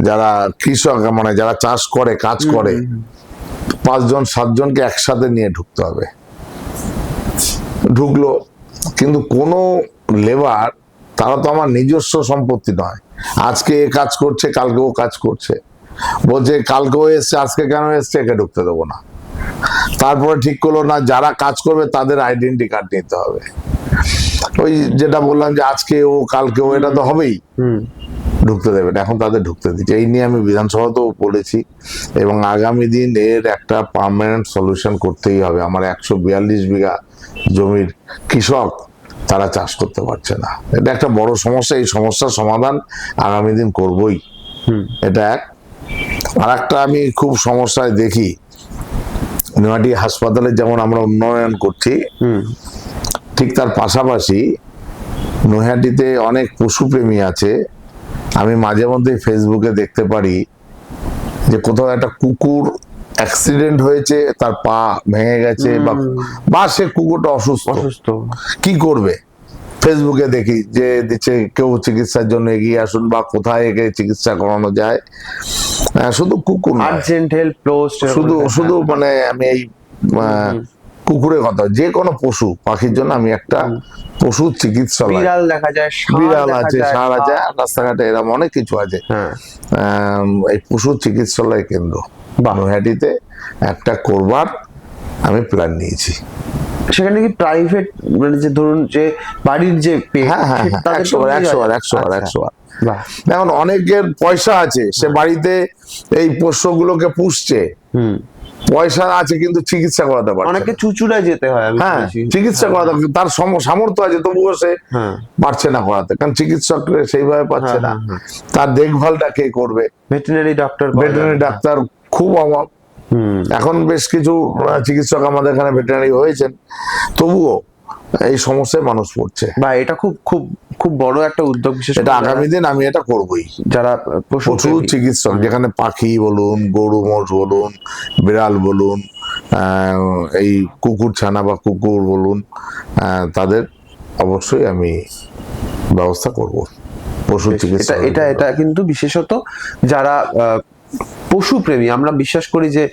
যারা কৃষক মানে যারা চাষ করে, কাজ করে, 5 জন 7 জনকে একসাথে নিয়ে ঢুকতে হবে। ঢুকলো, কিন্তু কোনো লেবার, তারা তো আমার নিজস্ব সম্পত্তি নয়। আজকে এ কাজ করছে, কালকে ও কাজ করছে, বলছে কালকেও এসছে, আজকে কেন এসছে, একে ঢুকতে দেবো না। তারপরে ঠিক করলো না, যারা কাজ করবে তাদের আইডেন্টি কার্ড নিতে হবে। ওই যেটা বললাম যে আজকে ও কালকে ও, এটা তো হবেই, ঢুকতে দেবে না। এখন তাদের ঢুকতে দিচ্ছে। এই নিয়ে আমি বিধানসভাতেও বলেছি, এবং আগামী দিন এর একটা পার্মানেন্ট সলিউশন করতেই হবে। আমার 142 বিঘা জমির কৃষক, তারা চাষ করতে পারছে না। এটা একটা বড় সমস্যা। এই সমস্যার সমাধান আগামী দিন করবই। এটা এক। আর একটা আমি খুব সমস্যায় দেখি, নৈহাটি হাসপাতালে যেমন আমরা উন্নয়ন করছি, ঠিক তার পাশাপাশি নৈহাটিতে অনেক পশুপ্রেমী আছে। আমি মাঝে মধ্যে ফেসবুকে দেখতে পারি যে কোথাও একটা কুকুর অ্যাক্সিডেন্ট হয়েছে, তার পা ভেঙে গেছে, বা সে কুকুরটা অসুস্থ, কি করবে? ফেসবুকে দেখি যে দিচ্ছে কেউ চিকিৎসার জন্য এগিয়ে আসুন, বা কোথায় একে চিকিৎসা করানো যায়। শুধু কুকুর, আর্জেন্ট হেল্প পোস্ট, শুধু মানে আমি এই কুকুরের কথা, যে কোনো পশু পাখির জন্য আমি একটা পশু চিকিৎসালয়, বিড়াল দেখা যায়, বিড়াল আছে, ষাঁড় আছে, রাস্তাঘাটে এরকম অনেক কিছু আছে। এই পশু চিকিৎসালয় কেন্দ্র নৈহাটিতে একটা করবার আমি প্ল্যান নিয়েছি। সেখানে কি প্রাইভেট, মানে যে ধরুন যে বাড়ির যে 100 বার। এখন অনেকের পয়সা আছে, সে বাড়িতে এই পোষ্যগুলোকে পুষছে, পয়সা আছে, কিন্তু চিকিৎসা করাতে পারছে না। অনেকে চুচুড়ায় যেতে হয়, হ্যাঁ, চিকিৎসা করাতে, তার সামর্থ্য আছে, তবুও সে পারছে না করাতে, কারণ চিকিৎসক সেইভাবে পাচ্ছে না। তার দেখভালটা কে করবে? ভেটেরিনারি ডাক্তার খুব অভাব। এখন বেশ কিছু চিকিৎসক আমাদের এখানে ভেটেরিনারি হয়েছেন, তবুও এই সমস্যায় মানুষ পড়ছে। বা এটা খুব খুব খুব বড় একটা উদ্যোগ, বিশেষ এটা আগামী দিন আমি এটা করবই। যারা পশু চিকিৎসক, যেখানে পাখি বলুন, গরু মোষ বলুন, বিড়াল বলুন, এই কুকুর ছানা বা কুকুর বলুন, তাদের অবশ্যই আমি ব্যবস্থা করব পশু চিকিৎসা। এটা কিন্তু বিশেষত যারা পশুপ্রেমী, আমরা বিশ্বাস করি যে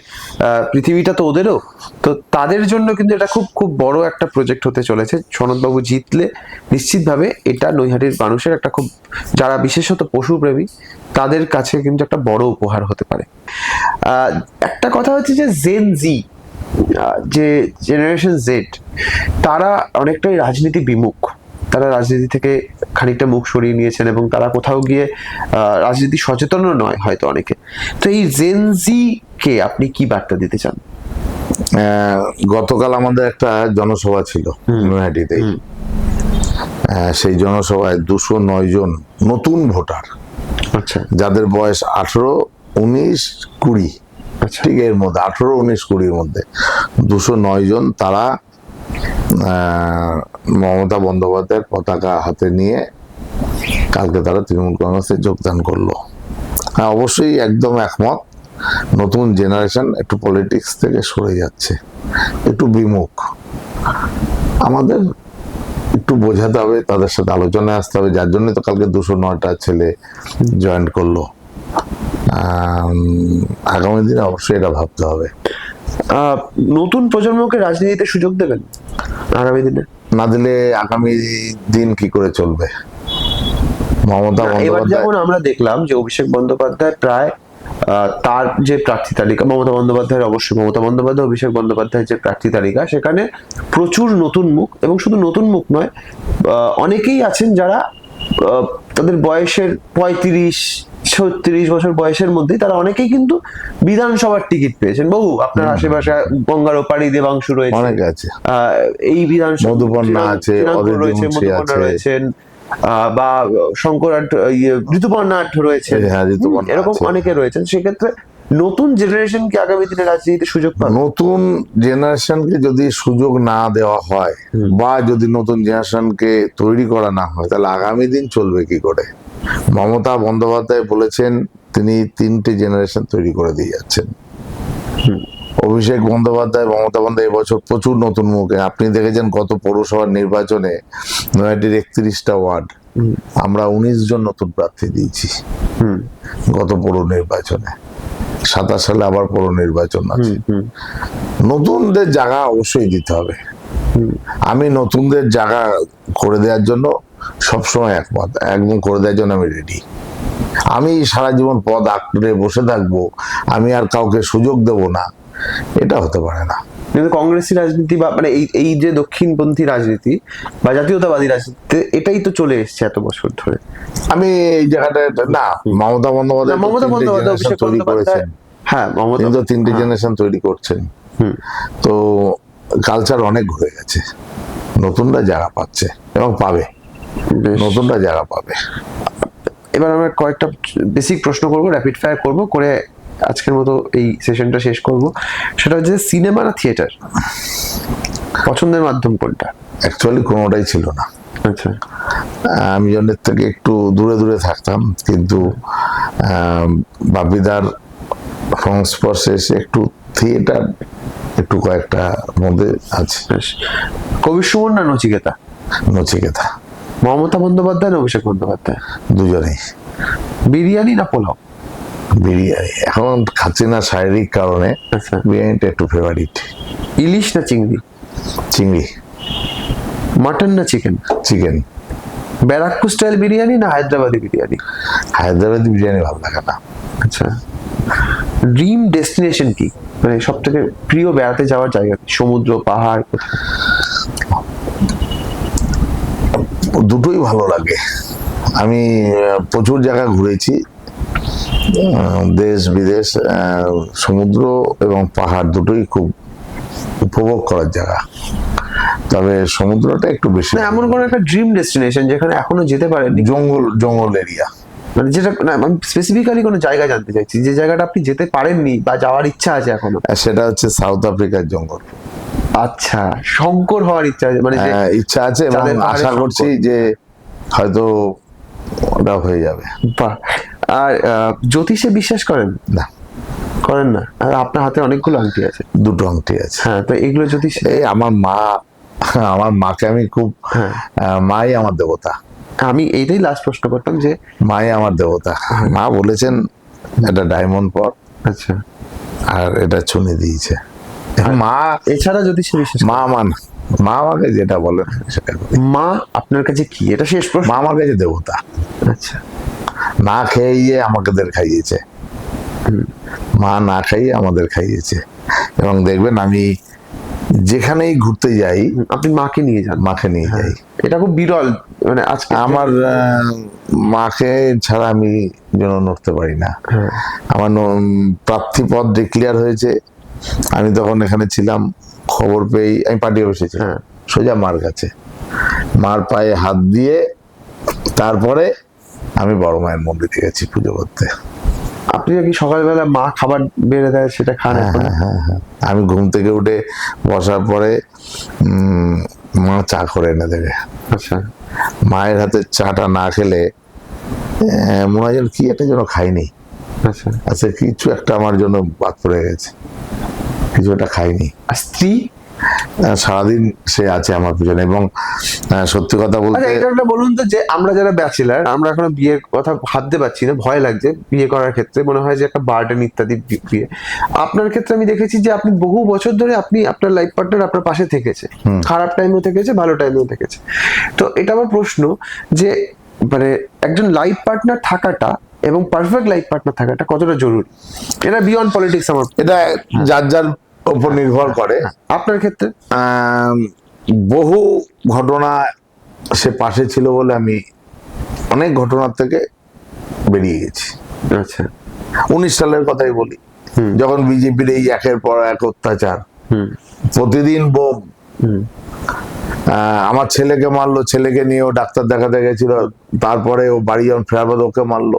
পৃথিবীটা তো ওদেরও, তো তাদের জন্য কিন্তু এটা খুব খুব বড় একটা প্রজেক্ট হতে চলেছে। সনৎবাবু জিতলে নিশ্চিতভাবে এটা নৈহাটির মানুষের একটা খুব, যারা বিশেষত পশুপ্রেমী তাদের কাছে কিন্তু একটা বড় উপহার হতে পারে। একটা কথা হচ্ছে যে জেন জি, যে জেনারেশন জেড, তারা অনেকটাই রাজনীতি বিমুখ, তারা রাজনীতি থেকে খানিকটা মুখ সরিয়ে নিয়েছেন এবং তারা কোথাও গিয়ে রাজনীতি সচেতনও নয় হয়তো অনেকে। তো এই জেন জি কে আপনি কি বার্তা দিতে চান? গতকাল আমাদের একটা জনসভা ছিল নৈহাটিতে। সেই জনসভায় 209 জন নতুন ভোটার, আচ্ছা, যাদের বয়স 18, 19, 20, ঠিক এর মধ্যে 18, 19, 20-র মধ্যে 209 জন, তারা মমতা বন্দ্যোপাধ্যায়ের পতাকা হাতে নিয়ে কালকে তারা তৃণমূল কংগ্রেসে যোগদান করলো। হ্যাঁ, অবশ্যই একদম একমত, নতুন জেনারেশন একটু পলিটিক্স থেকে সরে যাচ্ছে, একটু বিমুখ। আমাদের একটু বোঝাতে হবে, তাদের সাথে আলোচনায় আসতে হবে, যার জন্য তো কালকে 209টা ছেলে জয়েন করলো। আগামী দিনে অবশ্যই এটা ভাবতে হবে। নতুন প্রজন্মকে রাজনীতিতে সুযোগ দেবেন আগামী দিনে? না দিলে আগামী দিন কি করে চলবে? মমতা এবার বন্দ্যোপাধ্যায়, যেমন আমরা দেখলাম যে অভিষেক বন্দ্যোপাধ্যায় প্রায় তার যে প্রার্থী তালিকা, মমতা বন্দ্যোপাধ্যায়ের, অবশ্যই মমতা বন্দ্যোপাধ্যায় অভিষেক বন্দ্যোপাধ্যায়ের যে প্রার্থী তালিকা, সেখানে প্রচুর নতুন মুখ, এবং শুধু নতুন মুখ নয়, অনেকেই আছেন যারা তাদের বয়সের 35-36 বছর বয়সের মধ্যেই তারা অনেকেই কিন্তু বিধানসভার টিকিট পেয়েছেন। বহু আপনার আশেপাশে গঙ্গার ওপারি দেবাংশু রয়েছে, অনেক আছে, এই বিধানসভা মধুপর্ণা আছে, রয়েছে, মধুপর্ণা রয়েছেন, বা শঙ্কর ঋতুপর্ণা রয়েছে, এরকম অনেকে রয়েছেন। সেক্ষেত্রে নতুন জেনারেশনকে আগামী দিনে রাজনীতিতে সুযোগ পাবে। নতুন জেনারেশনকে যদি সুযোগ না দেওয়া হয় বা যদি নতুন জেনারেশনকে তৈরি করা না হয়, তাহলে আগামী দিন চলবে কি করে? মমতা বন্দ্যোপাধ্যায় বলেছেন তিনি 3টে জেনারেশন তৈরি করে দিয়ে যাচ্ছেন। অভিষেক বন্দ্যোপাধ্যায়, মমতা বন্দ্যোপাধ্যায় এবছর প্রচুর নতুন মুখে, আপনি দেখেছেন গত পৌরসভার নির্বাচনে নৈহাটির 31টা ওয়ার্ড আমরা 19 জন নতুন প্রার্থী দিয়েছি গত পৌর নির্বাচনে। 27 সালে আবার পৌর নির্বাচন আছে। নতুনদের জায়গা অবশ্যই দিতে হবে। আমি নতুনদের জায়গা করে দেওয়ার জন্য সবসময় একমত, একদম করে দেওয়ার জন্য আমি রেডি। আমি সারা জীবন পদ আঁকড়ে বসে থাকবো, আমি আর কাউকে সুযোগ দেব না, এটা হতে পারে না। কিন্তু কংগ্রেসী রাজনীতি বা মানে এই যে দক্ষিণপন্থী রাজনীতি বা জাতীয়তাবাদী রাজনীতি, এটাই তো চলে এসছে এত বছর ধরে। আমি এই জায়গাটা না, মমতা বন্দ্যোপাধ্যায় অভিষেক তৈরি করেছেন, হ্যাঁ, কিন্তু 3টে জেনারেশন তৈরি করছেন। তো কালচার অনেক ঘুরে গেছে, নতুনরা জায়গা পাচ্ছে এবং পাবে, নতুনরা জায়গা পাবে। এবার আমরা কয়েকটা বেসিক প্রশ্ন করবো, র্যাপিড ফায়ার করবো, করে আজকের মতো এই সেশনটা শেষ করব। সেটা হচ্ছে সিনেমা না থিয়েটার, পছন্দের মাধ্যম কোনটা? অ্যাকচুয়ালি কোনোটাই ছিল না। আচ্ছা, আমি জনের থেকে একটু দূরে দূরে থাকতাম, কিন্তু বাপিদার সংস্পর্শে এসে একটু থিয়েটার একটু কয়েকটা মধ্যে আছে। কবির সুমন না নচিকেতা? নচিকেতা। মমতা বন্দ্যোপাধ্যায় না অভিষেক বন্দ্যোপাধ্যায়? দুজনেই। বিরিয়ানি না পোলাও? বিরিয়ানি, এখন খাচ্ছি না শারীরিক কারণে, বিরিয়ানিটা একটু ফেভারিট। ইলিশ না চিংড়ি? চিংড়ি। মাটন না chicken? Chicken. Barrackpore style biryani না হায়দ্রাবাদি বিরিয়ানি? হায়দ্রাবাদি বিরিয়ানি ভালো লাগে না। আচ্ছা, ড্রিম ডেস্টিনেশন কি, মানে সব থেকে প্রিয় বেড়াতে যাওয়ার জায়গা? সমুদ্র, পাহাড়? দুটোই ভালো লাগে। আমি প্রচুর জায়গা ঘুরেছি, দেশ বিদেশ, সমুদ্র এবং পাহাড় দুটোই খুব উপভোগ করার জায়গা, তবে সমুদ্রটা একটু বেশি। এমন কোন একটা ড্রিম ডেস্টিনেশন যেখানে এখনো যেতে পারেননি? জঙ্গল এরিয়া, মানে যেটা না, আমি স্পেসিফিক্যালি কোনো জায়গা জানতে চাইছি, যে জায়গাটা আপনি যেতে পারেননি বা যাওয়ার ইচ্ছা আছে এখনো। সেটা হচ্ছে সাউথ আফ্রিকার জঙ্গল। আচ্ছা, শঙ্কর হওয়ার ইচ্ছা আছে, মানে ইচ্ছা আছে এবং আশা করছি যে হয়তো ওটা হয়ে যাবে। আর জ্যোতিষে বিশ্বাস করেন? না, করেন না? আর আপনার হাতে অনেকগুলো আংটি আছে। 2টো আংটি আছে। হ্যাঁ, তো এগুলো জ্যোতিষ? এই আমার মাকে আমি খুব, মাই আমার দেবতা। আমি এইটাই লাস্ট প্রশ্ন করতাম, যে মাই আমার দেবতা। মা বলেছেন একটা ডায়মন্ড পর, আচ্ছা, আর এটা চুনি দিয়েছে। মা এছাড়া যদি সে বিশেষ মা মা আমাকে যেটা বলে সেটা করি। মা আপনার কাছে কি, এটা শেষ প্রশ্ন? মা আমার কাছে দেবতা। আচ্ছা, না খেয়ে আমাদের খাইয়েছে, মা না খাইয়ে আমাদের খাইয়েছে। এবং দেখবেন আমি যেখানেই ঘুরতে যাই আপনি মাকে নিয়ে যান? মাকে নিয়ে যাই। এটা খুব বিরল, মানে আজকে আমার মাকে ছাড়া আমি যেন নড়তে পারি না। আমার প্রার্থী পদ ডিক্লেয়ার হয়েছে, আমি তখন এখানে ছিলাম, খবর পেয়ে আমি পার্টি অফিসে ছিলাম, সোজা মার কাছে, মার পায়ে হাত দিয়ে তারপরে আমি বড় মায়ের মন্দিরে গেছি পুজো করতে। আপনি কি সকালবেলা মা খাবার বেড়ে দেয় সেটা খান? হ্যাঁ, আমি ঘুম থেকে উঠে বসার পরে মা চা করে এনে দেবে। আচ্ছা, মায়ের হাতে চাটা না খেলে মনে হয় যেন কি একটা যেন খাইনি। আচ্ছা, আচ্ছা, কিছু একটা আমার জন্য বাদ পড়ে গেছে, কিছু একটা খাইনি। আর স্ত্রী? সারাদিন সে আছে আমার পিছনে। এবং সত্যি কথা বলতে, আচ্ছা, এটা একটা বলুন তো, যে আমরা যারা ব্যাচেলার, আমরা এখনো বিয়ের কথা ভাবতে পারছি না, ভয় লাগছে বিয়ে করার ক্ষেত্রে, মনে হয় যে একটা বার্ডেন ইত্যাদি বিয়ে। আপনার ক্ষেত্রে আমি দেখেছি যে আপনি বহু বছর ধরে আপনি আপনার লাইফ পার্টনার আপনার পাশে থেকেছে, খারাপ টাইমেও থেকেছে, ভালো টাইমেও থেকেছে। তো এটা আমার প্রশ্ন যে মানে একজন লাইফ পার্টনার থাকাটা এবং পারফেক্ট লাইফ পার্টনার থাকাটা কতটা জরুরি? এটা বিয়ন্ড পলিটিক্স আমার। এটা যার যার উপর নির্ভর করে। আপনার ক্ষেত্রে বহু ঘটনা সে পাশে ছিল বলে আমি অনেক ঘটনার থেকে বেরিয়ে গেছি। আচ্ছা, 19 সালের কথাই বলি, যখন বিজেপির এই একের পর এক অত্যাচার, প্রতিদিন বোম, আমার ছেলেকে মারলো, ছেলেকে নিয়ে ও ডাক্তার দেখাতে গেছিল, তারপরে ও বাড়ি যখন ফেরার ওকে মারলো।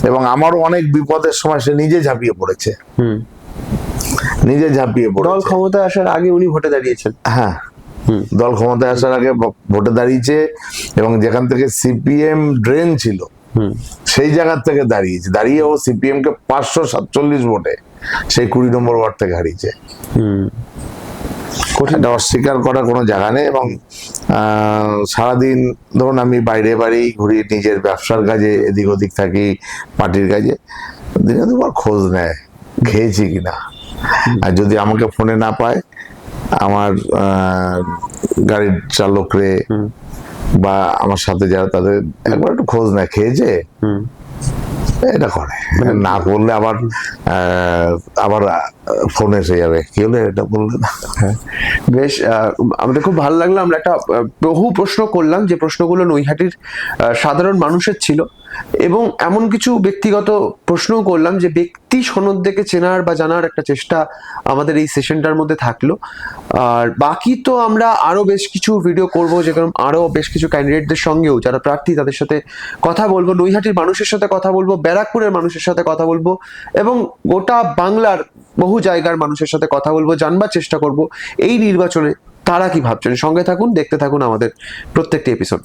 এবং আমারও অনেক বিপদের সময় সে নিজে ঝাঁপিয়ে পড়েছে, নিজে ঝাঁপিয়ে দল পড়েছে। ক্ষমতায় আসার আগে উনি ভোটে দাঁড়িয়েছেন। হ্যাঁ, দল ক্ষমতায় আসার আগে ভোটে দাঁড়িয়েছে, এবং যেখান থেকে সিপিএম ড্রেন ছিল সেই জায়গার থেকে দাঁড়িয়ে ও সিপিএম কে 547 ভোটে সেই 20 নম্বর ওয়ার্ড থেকে হারিয়েছে। এটা অস্বীকার করার কোনো জায়গা নেই। এবং সারাদিন ধরুন আমি বাইরে বাড়ি ঘুরি, নিজের ব্যবসার কাজে এদিক ওদিক থাকি, পার্টির কাজে, দিনে দুবার খোঁজ নেয় খেয়েছি কিনা। আর যদি আমাকে ফোনে না পায়, আমার গাড়ির চালকরে বা আমার সাথে যারা, তাদের একবার একটু খোঁজ নেয় খেয়েছে, এটা করে। না করলে আবার আবার ফোন এসে যাবে, কি হলে এটা বললে না। বেশ, আমাদের খুব ভালো লাগলো। আমরা একটা বহু প্রশ্ন করলাম, যে প্রশ্নগুলো নৈহাটির সাধারণ মানুষের ছিল, এবং এমন কিছু ব্যক্তিগত প্রশ্নও করলাম যে ব্যক্তি সনদ দেখে চেনার বা জানার একটা চেষ্টা আমাদের এই সেশনটার মধ্যে থাকলো। আর বাকি তো আমরা আরো বেশ কিছু ভিডিও করবো, যেরকম আরো বেশ কিছু ক্যান্ডিডেটদের সঙ্গেও, যারা প্রার্থী, তাদের সাথে কথা বলবো, নৈহাটির মানুষের সাথে কথা বলবো, ব্যারাকপুরের মানুষের সাথে কথা বলবো, এবং গোটা বাংলার বহু জায়গার মানুষের সাথে কথা বলবো, জানবার চেষ্টা করব এই নির্বাচনে তারা কি ভাবছেন। সঙ্গে থাকুন, দেখতে থাকুন আমাদের প্রত্যেকটি এপিসোড।